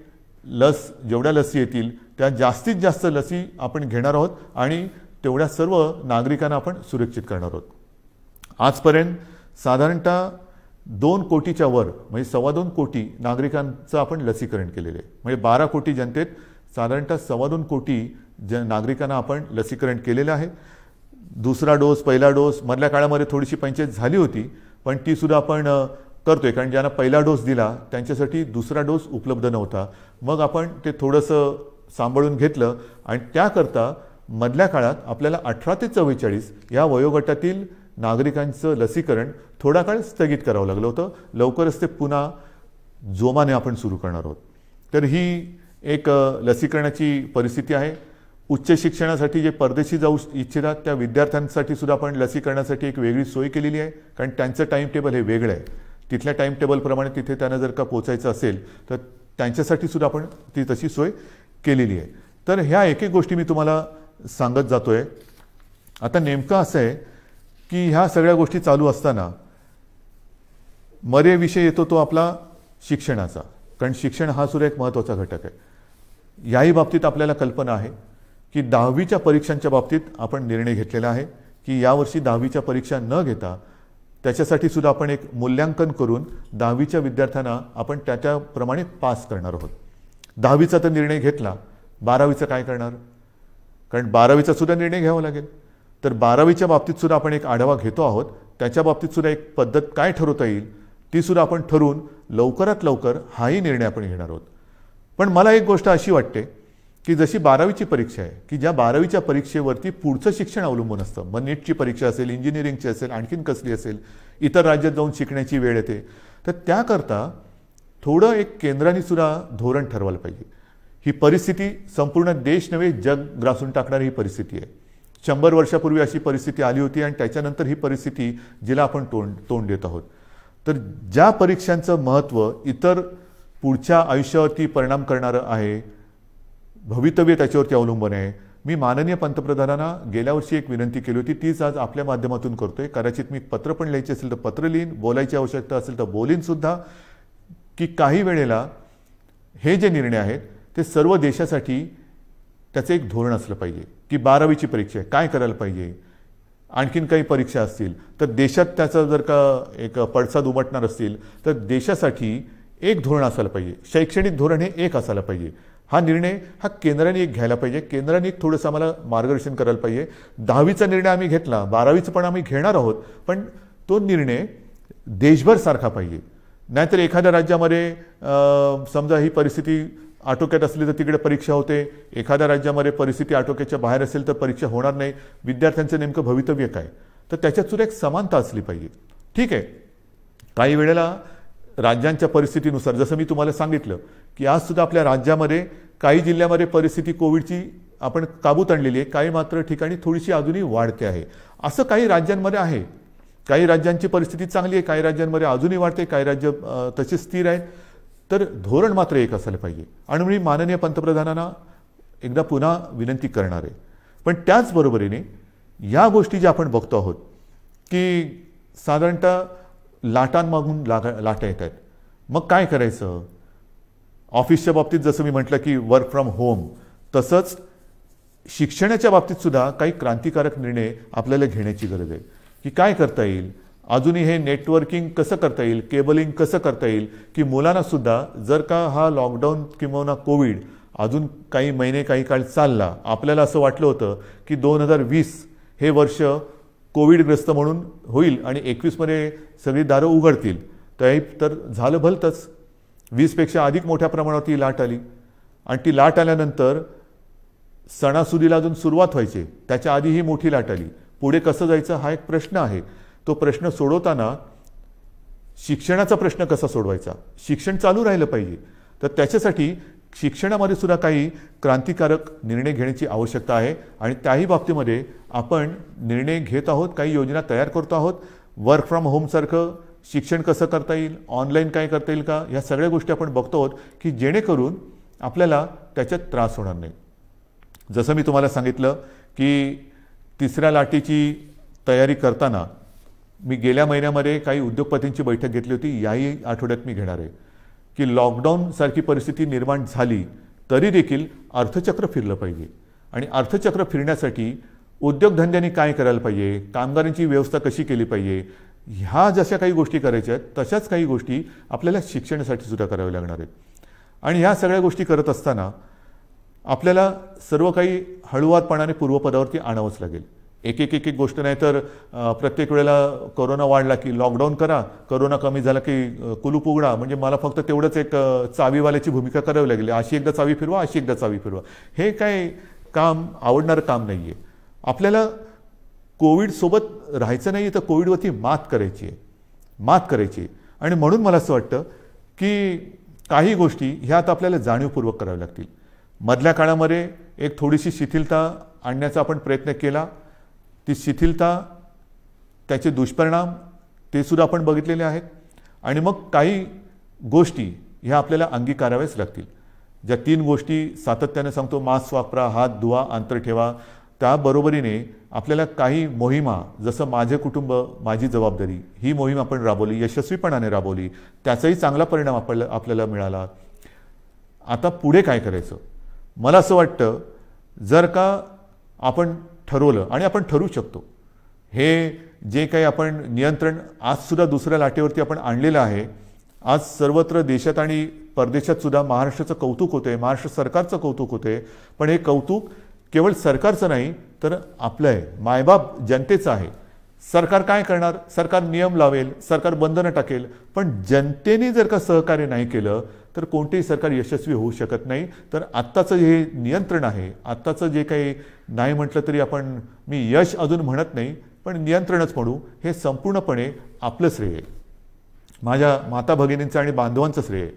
जेवढ्या लसी येतील त्या जास्तीत जास्त लसी आपण घेणार आहोत आणि तेवढ्या सर्व नागरिकांना आपण सुरक्षित करणार आहोत. आजपर्यंत साधारणतः 2 कोटीच्या वर म्हणजे 2.25 कोटी नागरिकांचं आपण लसीकरण केलेलं आहे. म्हणजे 12 कोटी जनतेत साधारणतः 2.25 कोटी नागरिकांना आपण लसीकरण केलेलं आहे. दुसरा डोस, पहिला डोस मधल्या काळामध्ये थोडीशी पंचायत झाली होती पण ती सुद्धा आपण करतोय, कारण ज्यांना पहिला डोस दिला त्यांच्यासाठी दुसरा डोस उपलब्ध नव्हता. मग आपण ते थोडंसं सांभाळून घेतलं आणि त्याकरता मधल्या काळात आपल्याला 18 ते 44 या वयोगटातील नागरिकांचं लसीकरण थोडा काळ स्थगित करावं लागलं होतं. लवकरच ते पुन्हा जोमाने आपण सुरू करणार आहोत. तर ही एक लसीकरणाची परिस्थिती आहे. उच्च शिक्षणासाठी जे परदेशी जाऊ इच्छितात त्या विद्यार्थ्यांसाठी सुद्धा आपण लसीकरणासाठी एक वेगळी सोय केलेली आहे, कारण त्यांचं टाईम टेबल हे वेगळं आहे. तिथल्या टाईम टेबलप्रमाणे तिथे त्यांना जर का पोचायचं असेल तर त्यांच्यासाठी सुद्धा आपण ती तशी सोय केलेली आहे. तर ह्या एक एक गोष्टी मी तुम्हाला सांगत जातोय. आता नेमकं असं आहे की ह्या सगळ्या गोष्टी चालू असताना मरे विषय येतो तो आपला शिक्षणाचा, कारण शिक्षण हा सुद्धा एक महत्त्वाचा घटक आहे. याही बाबतीत आपल्याला कल्पना आहे की 10वीच्या परीक्षांच्या बाबतीत आपण निर्णय घेतलेला आहे की यावर्षी 10वीच्या परीक्षा न घेता त्याच्यासाठी सुद्धा आपण एक मूल्यांकन करून 10वीच्या विद्यार्थ्यांना आपण त्याप्रमाणे पास करणार आहोत. 10वीचा तर निर्णय घेतला, 12वीचं काय करणार? कारण 12वीचा सुद्धा निर्णय घ्यावा लागेल. तर 12वीच्या बाबतीत सुद्धा आपण एक आढावा घेतो आहोत. त्याच्या बाबतीत सुद्धा एक पद्धत काय ठरवता येईल ती सुद्धा आपण ठरवून लवकरात लवकर हाही निर्णय आपण घेणार आहोत. पण मला एक गोष्ट अशी वाटते की जशी 12वीची परीक्षा आहे की ज्या 12वीच्या परीक्षेवरती पुढचं शिक्षण अवलंबून असतं, मग नीटची परीक्षा असेल, इंजिनिअरिंगची असेल, आणखीन कसली असेल, इतर राज्यात जाऊन शिकण्याची वेळ येते, तर त्याकरता थोडं एक केंद्राने सुद्धा धोरण ठरवायला पाहिजे. ही परिस्थिती संपूर्ण देश नव्हे जग ग्रासून टाकणारी ही परिस्थिती आहे. 100 वर्षापूर्वी अशी परिस्थिती आली होती आणि त्याच्यानंतर ही परिस्थिती जिला आपण तोंड देत आहोत. तर ज्या परीक्षांचं महत्त्व इतर पुढच्या आयुष्यावरती परिणाम करणारं आहे, भवितव्य त्याच्यावरती अवलंबून आहे. मी माननीय पंतप्रधानांना गेल्या वर्षी एक विनंती केली होती, तीच आज आपल्या माध्यमातून करतोय. कदाचित मी पत्र पण लिहायचे असेल तर पत्र लिहीन, बोलायची आवश्यकता असेल तर बोलीन सुद्धा, की काही वेळेला हे जे निर्णय आहेत ते सर्व देशासाठी त्याचं एक धोरण असलं पाहिजे. की 12वीची परीक्षा आहे, काय करायला पाहिजे, आणखीन काही परीक्षा असतील तर देशात त्याचा जर का एक पडसाद उमटणार असतील तर देशासाठी एक धोरण असायला पाहिजे. शैक्षणिक धोरण हे एक असायला पाहिजे. हा निर्णय हा केंद्राने एक घ्यायला पाहिजे. केंद्राने एक थोडंसं आम्हाला मार्गदर्शन करायला पाहिजे. 10वीचा निर्णय आम्ही घेतला, 12वीचं पण आम्ही घेणार आहोत, पण तो निर्णय देशभर सारखा पाहिजे. नाहीतर एखाद्या राज्यामध्ये समजा ही परिस्थिती आटोक्यात असली तर तिकडे परीक्षा होते, एखाद्या राज्यामध्ये परिस्थिती आटोक्याच्या बाहेर असेल तर परीक्षा होणार नाही. विद्यार्थ्यांचं नेमकं भवितव्य काय, तर त्याच्यात सुद्धा एक समानता असली पाहिजे. ठीक आहे, काही वेळेला राज्यांच्या परिस्थितीनुसार, जसं मी तुम्हाला सांगितलं की आज सुद्धा आपल्या राज्यामध्ये काही जिल्ह्यामध्ये परिस्थिती कोविडची आपण काबूत आणलेली आहे, काही मात्र ठिकाणी थोडीशी अजूनही वाढते आहे. असं काही राज्यांमध्ये आहे. काही राज्यांची परिस्थिती चांगली आहे, काही राज्यांमध्ये अजूनही वाढते, काही राज्य तशी स्थिर आहेत. तर धोरण मात्र एक असायला पाहिजे. आणि मी माननीय पंतप्रधानांना एकदा पुन्हा विनंती करणार आहे. पण त्याचबरोबरीने या गोष्टी ज्या आपण बघतो आहोत की साधारणतः लाटांमागून लाटा येत आहेत, मग काय करायचं. ऑफिसच्या बाबतीत जसं मी म्हटलं की वर्क फ्रॉम होम, तसंच शिक्षणाच्या बाबतीत सुद्धा काही क्रांतिकारक निर्णय आपल्याला घेण्याची गरज आहे. की काय करता येईल, अजूनही हे नेटवर्किंग कसं करता येईल, केबलिंग कसं करता येईल, की मुलांना सुद्धा जर का हा लॉकडाऊन किंवा कोविड अजून काही महिने काही काळ चालला, आपल्याला असं वाटलं होतं की 2020 हे वर्ष कोविडग्रस्त म्हणून होईल आणि 21मध्ये सगळी दारं उघडतील, तर झालं भलतंच. 20पेक्षा अधिक मोठ्या प्रमाणात ही लाट आली. आणि ती लाट आल्यानंतर सणासुदीला अजून सुरुवात व्हायची, त्याच्या आधी ही मोठी लाट आली. पुढे कसं जायचं हा एक प्रश्न आहे. तो प्रश्न सोडवताना शिक्षणाचा प्रश्न कसा सोडवायचा, शिक्षण चालू राहिलं पाहिजे, तर त्याच्यासाठी शिक्षणामध्ये सुद्धा काही क्रांतिकारक निर्णय घेण्याची आवश्यकता आहे. आणि त्याही बाबतीमध्ये आपण निर्णय घेत आहोत, काही योजना तयार करतो आहोत. वर्क फ्रॉम होमसारखं शिक्षण कसं करता येईल, ऑनलाईन काय करता येईल का, ह्या सगळ्या गोष्टी आपण बघतो आहोत की जेणेकरून आपल्याला त्याच्यात त्रास होणार नाही. जसं मी तुम्हाला सांगितलं की तिसऱ्या लाटेची तयारी करताना मी गेल्या महिन्यामध्ये काही उद्योगपतींची बैठक घेतली होती, याही आठवड्यात मी घेणार आहे. की लॉकडाऊनसारखी परिस्थिती निर्माण झाली तरी देखील अर्थचक्र फिरलं पाहिजे. आणि अर्थचक्र फिरण्यासाठी उद्योगधंद्यांनी काय करायला पाहिजे, कामगारांची व्यवस्था कशी केली पाहिजे, ह्या जशा काही गोष्टी करायच्या आहेत तशाच काही गोष्टी आपल्याला शिक्षणासाठी सुद्धा कराव्या लागणार आहेत. आणि ह्या सगळ्या गोष्टी करत असताना आपल्याला सर्व काही हळूवारपणाने पूर्वपदावरती आणावंच लागेल. एक एक एक एक गोष्ट नाही तर प्रत्येक वेळेला कोरोना वाढला की लॉकडाऊन करा, कोरोना कमी झाला की कुलूप उघडा, म्हणजे मला फक्त तेवढंच एक चावीवाल्याची भूमिका करावी लागली. अशी एकदा चावी फिरवा, अशी एकदा चावी फिरवा, हे काय काम आवडणारं काम नाही आहे. आपल्याला कोविडसोबत राहायचं नाही तर कोविडवरती मात करायची आहे. आणि म्हणून मला असं वाटतं की काही गोष्टी ह्या आता आपल्याला जाणीवपूर्वक कराव्या लागतील. मधल्या काळामध्ये एक थोडीशी शिथिलता आणण्याचा आपण प्रयत्न केला. ती शिथिलता, त्याचे दुष्परिणाम ते सुद्धा आपण बघितलेले आहेत. आणि मग काही गोष्टी ह्या आपल्याला अंगीकाराव्याच लागतील. ज्या 3 गोष्टी सातत्याने सांगतो, मास्क वापरा, हात धुवा, अंतर ठेवा, त्याबरोबरीने आपल्याला काही मोहिमा, जसं माझे कुटुंब माझी जबाबदारी, ही मोहीम आपण राबवली, यशस्वीपणाने राबवली, त्याचाही चांगला परिणाम आपल्याला मिळाला. आता पुढे काय करायचं, मला असं वाटतं जर का आपण ठरवलं, आणि आपण ठरवू शकतो, हे जे काही आपण नियंत्रण आजसुद्धा दुसऱ्या लाटेवरती आपण आणलेलं आहे. आज सर्वत्र देशात आणि परदेशात सुद्धा महाराष्ट्राचं कौतुक होते, महाराष्ट्र सरकारचं कौतुक होते. पण हे कौतुक केवळ सरकारचं नाही तर आपलं आहे, मायबाप जनतेचं आहे. सरकार काय करणार, सरकार नियम लावेल, सरकार बंधनं टाकेल, पण जनतेने जर का सहकार्य नाही केलं तर कोणतेही सरकार यशस्वी होऊ शकत नाही. तर आत्ताचं हे नियंत्रण आहे, आत्ताचं जे काही नाही म्हटलं तरी आपण, मी यश अजून म्हणत नाही पण नियंत्रणच म्हणू, हे संपूर्णपणे आपलं श्रेय आहे, माझ्या माता भगिनींचं आणि बांधवांचं श्रेय आहे.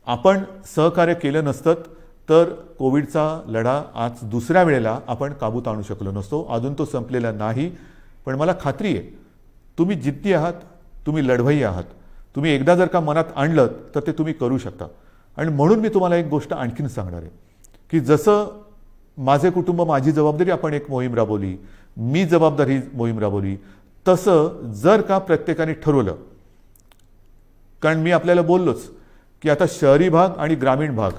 आपण सहकार्य केलं नसतं तर कोविडचा लढा आज दुसऱ्या वेळेला आपण काबूत आणू शकलो नसतो. अजून तो संपलेला नाही, पण मला खात्री आहे तुम्ही जिद्दी आहात, तुम्ही लढवई आहात. तुम्ही एकदा जर का मनात आणलं तर ते तुम्ही करू शकता. आणि म्हणून मी तुम्हाला एक गोष्ट आणखीन सांगणार आहे की की जसं माझे कुटुंब माझी जबाबदारी आपण एक मोहीम राबवली, मी जबाबदारी मोहीम राबवली, तसं जर का प्रत्येकाने ठरवलं, कारण मी आपल्याला बोललोच की आता शहरी भाग आणि ग्रामीण भाग,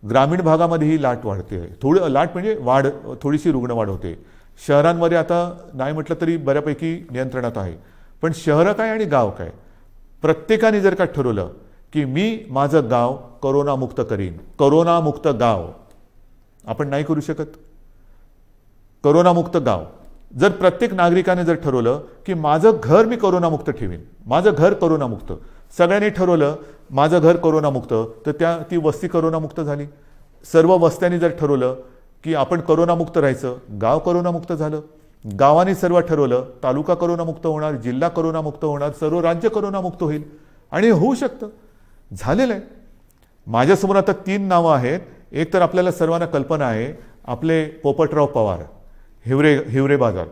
ग्रामीण भागामध्ये ही लाट वाढते आहे, थोडं लाट म्हणजे वाढ, थोडीशी रुग्ण वाढ होते. शहरांमध्ये आता नाही म्हटलं तरी बऱ्यापैकी नियंत्रणात आहे, पण शहरं काय आणि गाव काय, प्रत्येकाने जर का ठरवलं की मी माझं गाव कोरोनामुक्त करीन, कोरोनामुक्त गाव आपण नाही करू शकत. कोरोनामुक्त गाव जर प्रत्येक नागरिकाने जर ठरवलं की माझं घर मी कोरोनामुक्त ठेवीन, माझं घर कोरोनामुक्त, सगळ्यांनी ठरवलं माझं घर कोरोनामुक्त, तर ती वस्ती कोरोनामुक्त झाली. सर्व वस्त्यांनी जर ठरवलं की आपण कोरोनामुक्त राहायचं, गाव कोरोनामुक्त झालं. गावाने सर्व ठरवलं तालुका कोरोनामुक्त होणार, जिल्हा कोरोनामुक्त होणार, सर्व राज्य कोरोनामुक्त होईल. आणि होऊ शकतं, झालेलं आहे. माझ्यासमोर आता 3 नावं आहेत. एक तर आपल्याला सर्वांना कल्पना आहे, आपले पोपटराव पवार, हिवरे बाजार,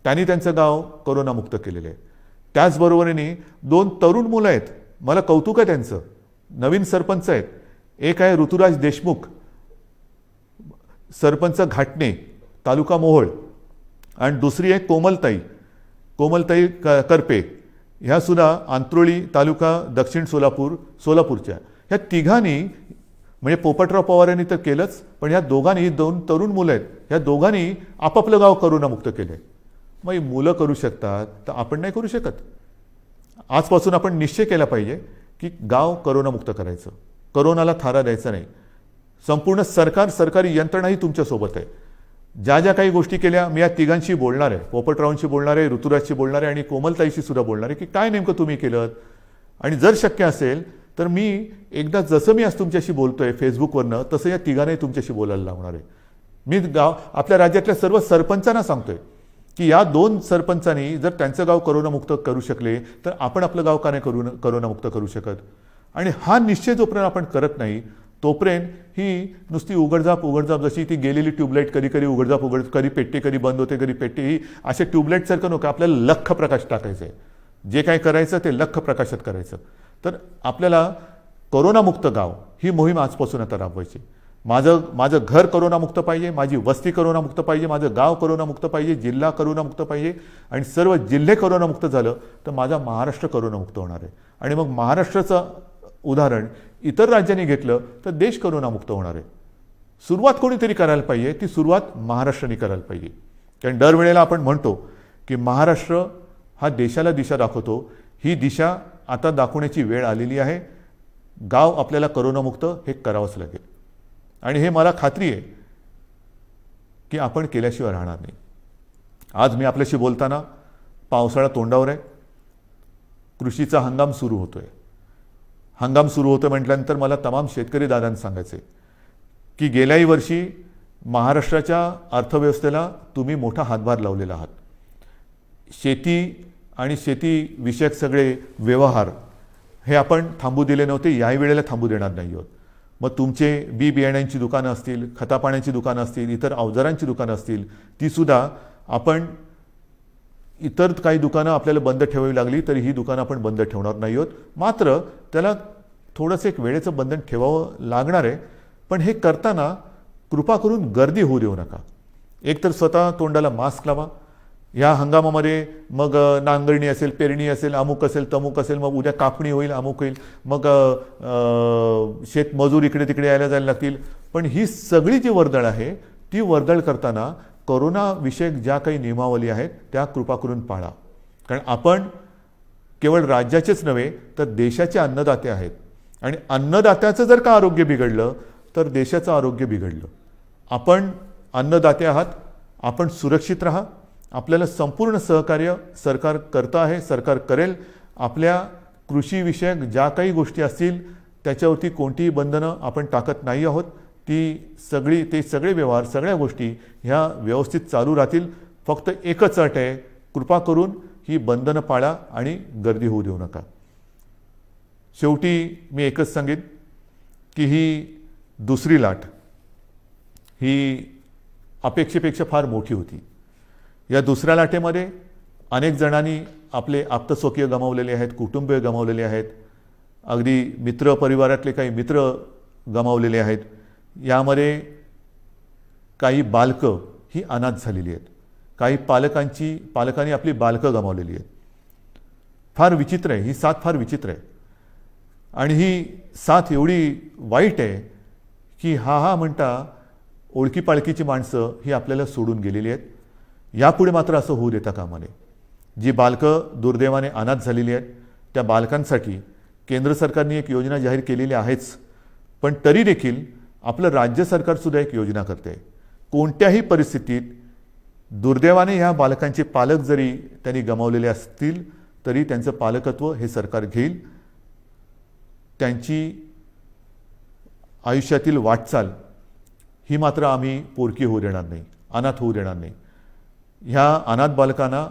त्यांनी त्यांचं गाव कोरोनामुक्त केलेलं आहे. त्याचबरोबरीने 2 तरुण मुलं आहेत, मला कौतुक आहे त्यांचं, नवीन सरपंच आहेत. एक आहे ऋतुराज देशमुख, सरपंच घाटणे, तालुका मोहोळ, आणि दुसरी आहे कोमलताई करपे, ह्या सुद्धा आंत्रोळी तालुका दक्षिण सोलापूरच्या. ह्या तिघांनी म्हणजे पोपटराव पवारांनी तर केलंच, पण ह्या दोघांनी 2 तरुण मुलं आहेत, ह्या दोघांनी आपापलं गाव कोरोनामुक्त केलं आहे. मग ही मुलं करू शकतात तर आपण नाही करू शकत. आजपासून आपण निश्चय केला पाहिजे की गाव कोरोनामुक्त करायचं, कोरोनाला थारा द्यायचा नाही. संपूर्ण सरकारी यंत्रणाही तुमच्यासोबत आहे. ज्या ज्या काही गोष्टी केल्या मी या तिघांशी बोलणार आहे, पोपटरावांशी बोलणार आहे, ऋतुराजशी बोलणार आहे आणि कोमलताईशी सुद्धा बोलणार आहे की काय नेमकं तुम्ही केलं. आणि जर शक्य असेल तर मी एकदा जसं मी आज तुमच्याशी बोलतोय फेसबुकवरनं, तसं या तिघांनाही तुमच्याशी बोलायला लावणार आहे. मी आपल्या राज्यातल्या सर्व सरपंचांना सांगतोय की या 2 सरपंचांनी जर त्यांचं गाव कोरोनामुक्त करू शकले तर आपण आपलं गाव का नाही कोरोनामुक्त करू शकत. आणि हा निश्चय जोपर्यंत आपण करत नाही तोपर्यंत ही नुसती उघडझाप जशी ती गेलेली ट्यूबलाईट, कधी उघडझाप कधी पेटते, कधी बंद होते, कधी पेटते, ही अशा ट्यूबलाईटसारखं नको. आपल्याला लख्ख प्रकाश टाकायचं आहे. जे काय करायचं ते लख्ख प्रकाशात करायचं. तर आपल्याला कोरोनामुक्त गाव ही मोहीम आजपासून आता राबवायची. माझं घर कोरोनामुक्त पाहिजे, माझी वस्ती कोरोनामुक्त पाहिजे, माझं गाव कोरोनामुक्त पाहिजे, जिल्हा कोरोनामुक्त पाहिजे, आणि सर्व जिल्हे कोरोनामुक्त झालं तर माझा महाराष्ट्र कोरोनामुक्त होणार आहे. आणि मग महाराष्ट्राचं उदाहरण इतर राज्यांनी घेतलं तर देश कोरोनामुक्त होणार आहे. सुरुवात कोणीतरी करायला पाहिजे, ती सुरुवात महाराष्ट्राने करायला पाहिजे. कारण दरवेळेला आपण म्हणतो की महाराष्ट्र हा देशाला दिशा दाखवतो, ही दिशा आता दाखवण्याची वेळ आलेली आहे. गाव आपल्याला कोरोनामुक्त हे करावंच लागेल. आणि हे मला खात्री आहे की आपण केल्याशिवाय राहणार नाही. आज मी आपल्याशी बोलताना पावसाळा तोंडावर आहे, कृषीचा हंगाम सुरू होतोय. हंगाम सुरू होतं म्हटल्यानंतर मला तमाम शेतकरी दादांना सांगायचे की गेल्याही वर्षी महाराष्ट्राच्या अर्थव्यवस्थेला तुम्ही मोठा हातभार लावलेला आहात. शेती आणि शेतीविषयक सगळे व्यवहार हे आपण थांबू दिले नव्हते, याही वेळेला थांबू देणार नाही आहोत. मग तुमचे बियाण्यांची दुकानं असतील, खतापाण्याची दुकानं असतील, इतर अवजारांची दुकानं असतील, तीसुद्धा आपण, इतर काही दुकानं आपल्याला बंद ठेवावी लागली तरी ही दुकानं आपण बंद ठेवणार नाही आहोत. मात्र त्याला थोडंसं एक वेळेचं बंधन ठेवावं लागणार आहे. पण हे करताना कृपा करून गर्दी होऊ देऊ नका. एकतर स्वतः तोंडाला मास्क लावा. ह्या हंगामामध्ये मग नांगरणी असेल, पेरणी असेल, अमुक असेल, तमुक असेल, मग उद्या कापणी होईल, अमुक होईल, मग शेतमजूर इकडे तिकडे यायला जायला लागतील. पण ही सगळी जी वर्दळ आहे ती वर्दळ करताना कोरोनाविषयक ज्या काही नियमावली आहेत त्या कृपा करून पाळा. कारण आपण केवळ राज्याचेच नव्हे तर देशाचे अन्नदाते आहेत. आणि अन्नदात्याचं जर का आरोग्य बिघडलं तर देशाचं आरोग्य बिघडलं. आपण अन्नदाते आहात, आपण सुरक्षित राहा. आपल्याला संपूर्ण सहकार्य सरकार करतं आहे, सरकार करेल. आपल्या कृषीविषयक ज्या काही गोष्टी असतील त्याच्यावरती कोणतीही बंधनं आपण टाकत नाही आहोत. ते सगळे व्यवहार, सगळ्या गोष्टी ह्या व्यवस्थित चालू राहतील. फक्त एकच अट आहे, कृपा करून ही बंधनं पाळा आणि गर्दी होऊ देऊ नका. शेवटी मी एकच सांगेन की ही दुसरी लाट ही अपेक्षेपेक्षा फार मोठी होती. या दुसऱ्या लाटेमध्ये अनेक जणांनी आपले आप्तस्वकीय गमावलेले आहेत, कुटुंबीय गमावलेले आहेत, अगदी मित्र परिवारातले काही मित्र गमावलेले आहेत. यामध्ये काही बालकं ही अनाथ झालेली आहेत, काही पालकांनी आपली बालकं गमावलेली आहेत. फार विचित्र आहे, ही साथ फार विचित्र आहे. आणि ही साथ एवढी वाईट आहे की हा म्हणता ओळखी पाळखीची माणसं ही आपल्याला सोडून गेलेली आहेत. यापुढे मात्र असं होऊ देता कामा नये. जी बालकं दुर्दैवाने अनाथ झालेली आहेत त्या बालकांसाठी केंद्र सरकारने एक योजना जाहीर केलेली आहेच, पण तरी देखील आपलं राज्य सरकारसुद्धा एक योजना करते. कोणत्याही परिस्थितीत दुर्दैवाने ह्या बालकांचे पालक जरी त्यांनी गमावलेले असतील तरी त्यांचं पालकत्व हे सरकार घेईल. त्यांची आयुष्यातील वाटचाल ही मात्र आम्ही पोरकी होऊ देणार नाही, अनाथ होऊ देणार नाही. ह्या अनाथ बालकांना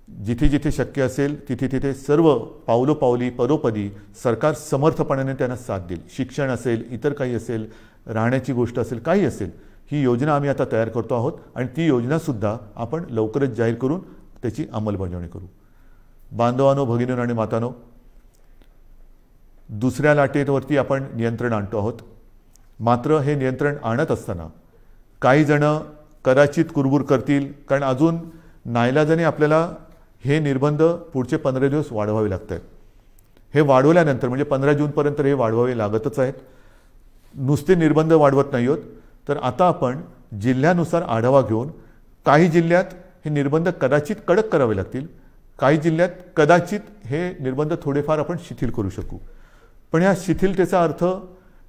जिथे जिथे शक्य असेल तिथे तिथे सर्व पावलोपावली पदोपदी सरकार समर्थपणाने त्यांना साथ देईल. शिक्षण असेल, इतर काही असेल, राहण्याची गोष्ट असेल, काही असेल, ही योजना आम्ही आता तयार करतो आहोत आणि ती योजनासुद्धा आपण लवकरच जाहीर करून त्याची अंमलबजावणी करू. बांधवांनो, भगिनींनो आणि मातांनो, दुसऱ्या लाटेवरती आपण नियंत्रण आणतो आहोत. मात्र हे नियंत्रण आणत असताना काही जण कदाचित कुरबुर करतील, कारण अजून नाईलाजाने आपल्याला हे निर्बंध पुढचे 15 दिवस वाढवावे लागत आहेत. हे वाढवल्यानंतर म्हणजे 15 जूनपर्यंत हे वाढवावे लागतच आहेत. नुसते निर्बंध वाढवत नाही आहोत, तर आता आपण जिल्ह्यानुसार आढावा घेऊन काही जिल्ह्यात हे निर्बंध कदाचित कडक करावे लागतील, काही जिल्ह्यात कदाचित हे निर्बंध थोडेफार आपण शिथिल करू शकू. पण ह्या शिथिलतेचा अर्थ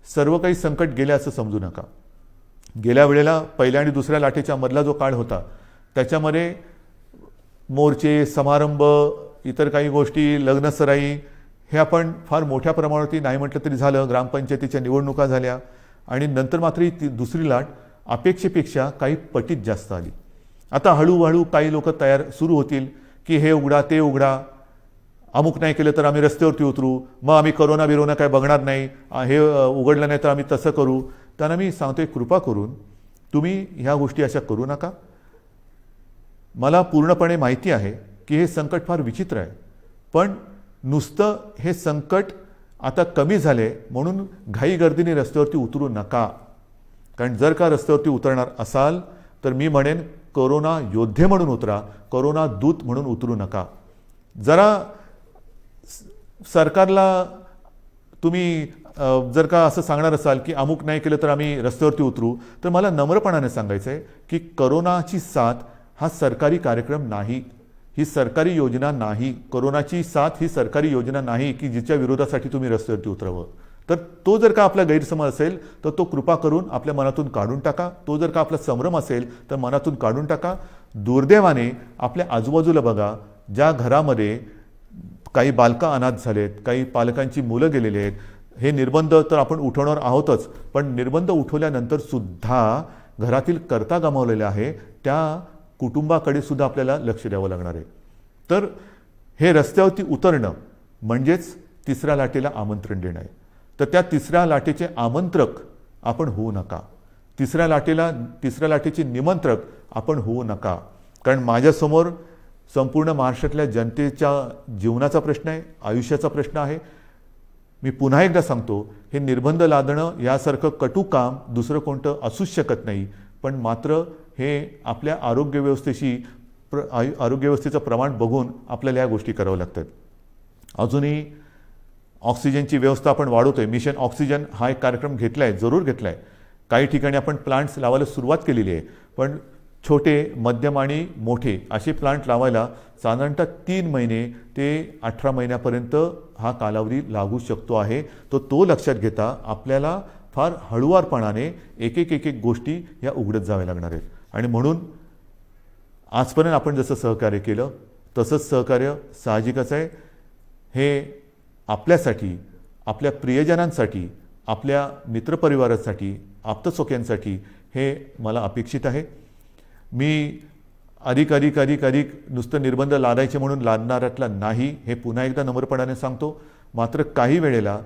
सर्व काही संकट गेले असं समजू नका. गेल्या वेळेला पहिल्या आणि दुसऱ्या लाटेच्या मधला जो काळ होता त्याच्यामध्ये मोर्चे, समारंभ, इतर काही गोष्टी, लग्नसराई हे आपण फार मोठ्या प्रमाणावरती नाही म्हटलं तरी झालं. ग्रामपंचायतीच्या निवडणुका झाल्या आणि नंतर मात्र ती दुसरी लाट अपेक्षेपेक्षा काही पटीत जास्त आली. आता हळूहळू काही लोक तयार सुरू होतील की हे उघडा ते उघडा, अमुक नाही केलं तर आम्ही रस्त्यावरती उतरू, मग आम्ही करोना बिरोना काय बघणार नाही, हे उघडलं नाही तर आम्ही तसं करू. त्यांना मी सांगतोय, कृपा करून तुम्ही ह्या गोष्टी अशा करू नका. मला पूर्णपणे माहिती आहे की हे संकट फार विचित्र आहे, पण नुसतं हे संकट आता कमी झाले म्हणून घाईगर्दीने रस्त्यावरती उतरू नका. कारण जर का रस्त्यावरती उतरणार असाल तर मी म्हणेन कोरोना योद्धे म्हणून उतरा, कोरोना दूत म्हणून उतरू नका. जरा सरकारला तुम्ही जर का असं सांगणार असाल की अमुक नाही केलं तर आम्ही रस्त्यावरती उतरू, तर मला नम्रपणाने सांगायचं आहे की कोरोनाची साथ हा सरकारी कार्यक्रम नाही, ही सरकारी योजना नाही. कोरोनाची साथ ही सरकारी योजना नाही की जिच्या विरोधासाठी तुम्ही रस्त्यावरती उतरावं. तर तो जर का आपला गैरसमज असेल तर तो कृपा करून आपल्या मनातून काढून टाका. तो जर का आपला संभ्रम असेल तर मनातून काढून टाका. दुर्दैवाने आपल्या आजूबाजूला बघा, ज्या घरामध्ये काही बालकं अनाथ झालेत, काही पालकांची मुलं गेलेली आहेत, हे निर्बंध तर आपण उठवणार आहोतच, पण निर्बंध उठवल्यानंतर सुद्धा घरातील कर्ता गमावलेले आहे त्या कुटुंबाकडे सुद्धा आपल्याला लक्ष द्यावं लागणार आहे. तर हे रस्त्यावरती उतरणं म्हणजेच तिसऱ्या लाटेला आमंत्रण देणं आहे. तर त्या तिसऱ्या लाटेचे आमंत्रक आपण होऊ नका. तिसऱ्या लाटेचे निमंत्रक आपण होऊ नका. कारण माझ्यासमोर संपूर्ण महाराष्ट्रातल्या जनतेच्या जीवनाचा प्रश्न आहे, आयुष्याचा प्रश्न आहे. मी पुन्हा एकदा सांगतो, हे निर्बंध लादणं यासारखं कटू काम दुसरं कोणतं असूच शकत नाही. पण मात्र हे आपल्या आरोग्य व्यवस्थेचं प्रमाण बघून आपल्याला या गोष्टी कराव्या लागतात. अजूनही ऑक्सिजनची व्यवस्था आपण वाढवतोय. मिशन ऑक्सिजन हा एक कार्यक्रम घेतला आहे, जरूर घेतला आहे. काही ठिकाणी आपण प्लांट्स लावायला सुरुवात केलेली आहे, पण छोटे, मध्यम आणि मोठे असे प्लांट लावायला साधारणतः 3 महिने ते 18 महिन्यापर्यंत हा कालावधी लागू शकतो आहे. तो लक्षात घेता आपल्याला फार हळुवारपणाने एक एक गोष्टी ह्या उघडत जाव्या लागणार आहेत. आणि म्हणून आजपर्यंत आपण जसं सहकार्य केलं तसंच सहकार्य साहजिकच आहे. हे आपल्यासाठी, आपल्या प्रियजनांसाठी, आपल्या मित्रपरिवारासाठी, आप्तसोक्यांसाठी हे मला अपेक्षित आहे. मी अधिक नुसतं निर्बंध लादायचे म्हणून लादणाऱ्यातला नाही, हे पुन्हा एकदा नम्रपणाने सांगतो. मात्र काही वेळेला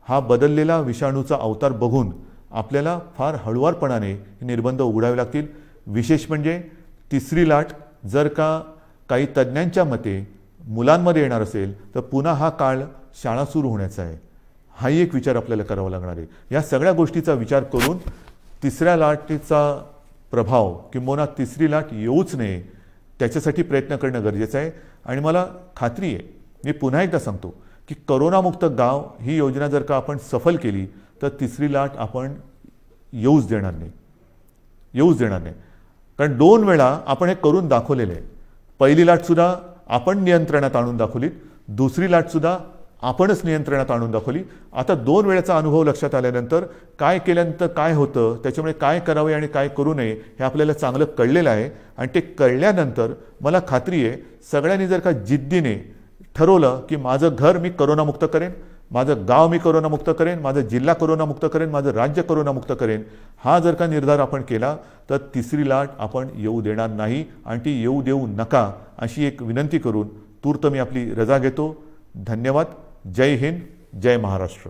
हा बदललेला विषाणूचा अवतार बघून आपल्याला फार हळुवारपणाने निर्बंध उघडावे लागतील. विशेष म्हणजे तिसरी लाट जर का काही तज्ज्ञांच्या मते मुलांमध्ये येणार असेल तर पुन्हा हा काळ शाळा सुरू होण्याचा आहे. हाही एक विचार आपल्याला करावा लागणार आहे. या सगळ्या गोष्टीचा विचार करून तिसऱ्या लाटेचा प्रभाव किंबहुना तिसरी लाट येऊच नये त्याच्यासाठी प्रयत्न करणं गरजेचं आहे. आणि मला खात्री आहे, मी पुन्हा एकदा सांगतो की करोनामुक्त गाव ही योजना जर का आपण सफल केली तर तिसरी लाट आपण येऊच देणार नाही. कारण 2 वेळा आपण हे करून दाखवलेलं आहे. पहिली लाटसुद्धा आपण नियंत्रणात आणून दाखवली, दुसरी लाटसुद्धा आपणच नियंत्रणात आणून दाखवली. आता 2 वेळेचा अनुभव लक्षात आल्यानंतर काय केल्यानंतर काय होतं, त्याच्यामुळे काय करावे आणि काय करू नये हे आपल्याला चांगलं कळलेलं आहे. आणि ते कळल्यानंतर मला खात्री आहे सगळ्यांनी जर का जिद्दीने ठरवलं की माझं घर मी करोनामुक्त करेन, माझं गाव मी करोनामुक्त करेन, माझं जिल्हा करोनामुक्त करेन, माझं राज्य करोनामुक्त करेन, हा जर का निर्धार आपण केला तर तिसरी लाट आपण येऊ देणार नाही आणि ती येऊ देऊ नका अशी एक विनंती करून तूर्त मी आपली रजा घेतो. धन्यवाद. जय हिंद, जय महाराष्ट्र.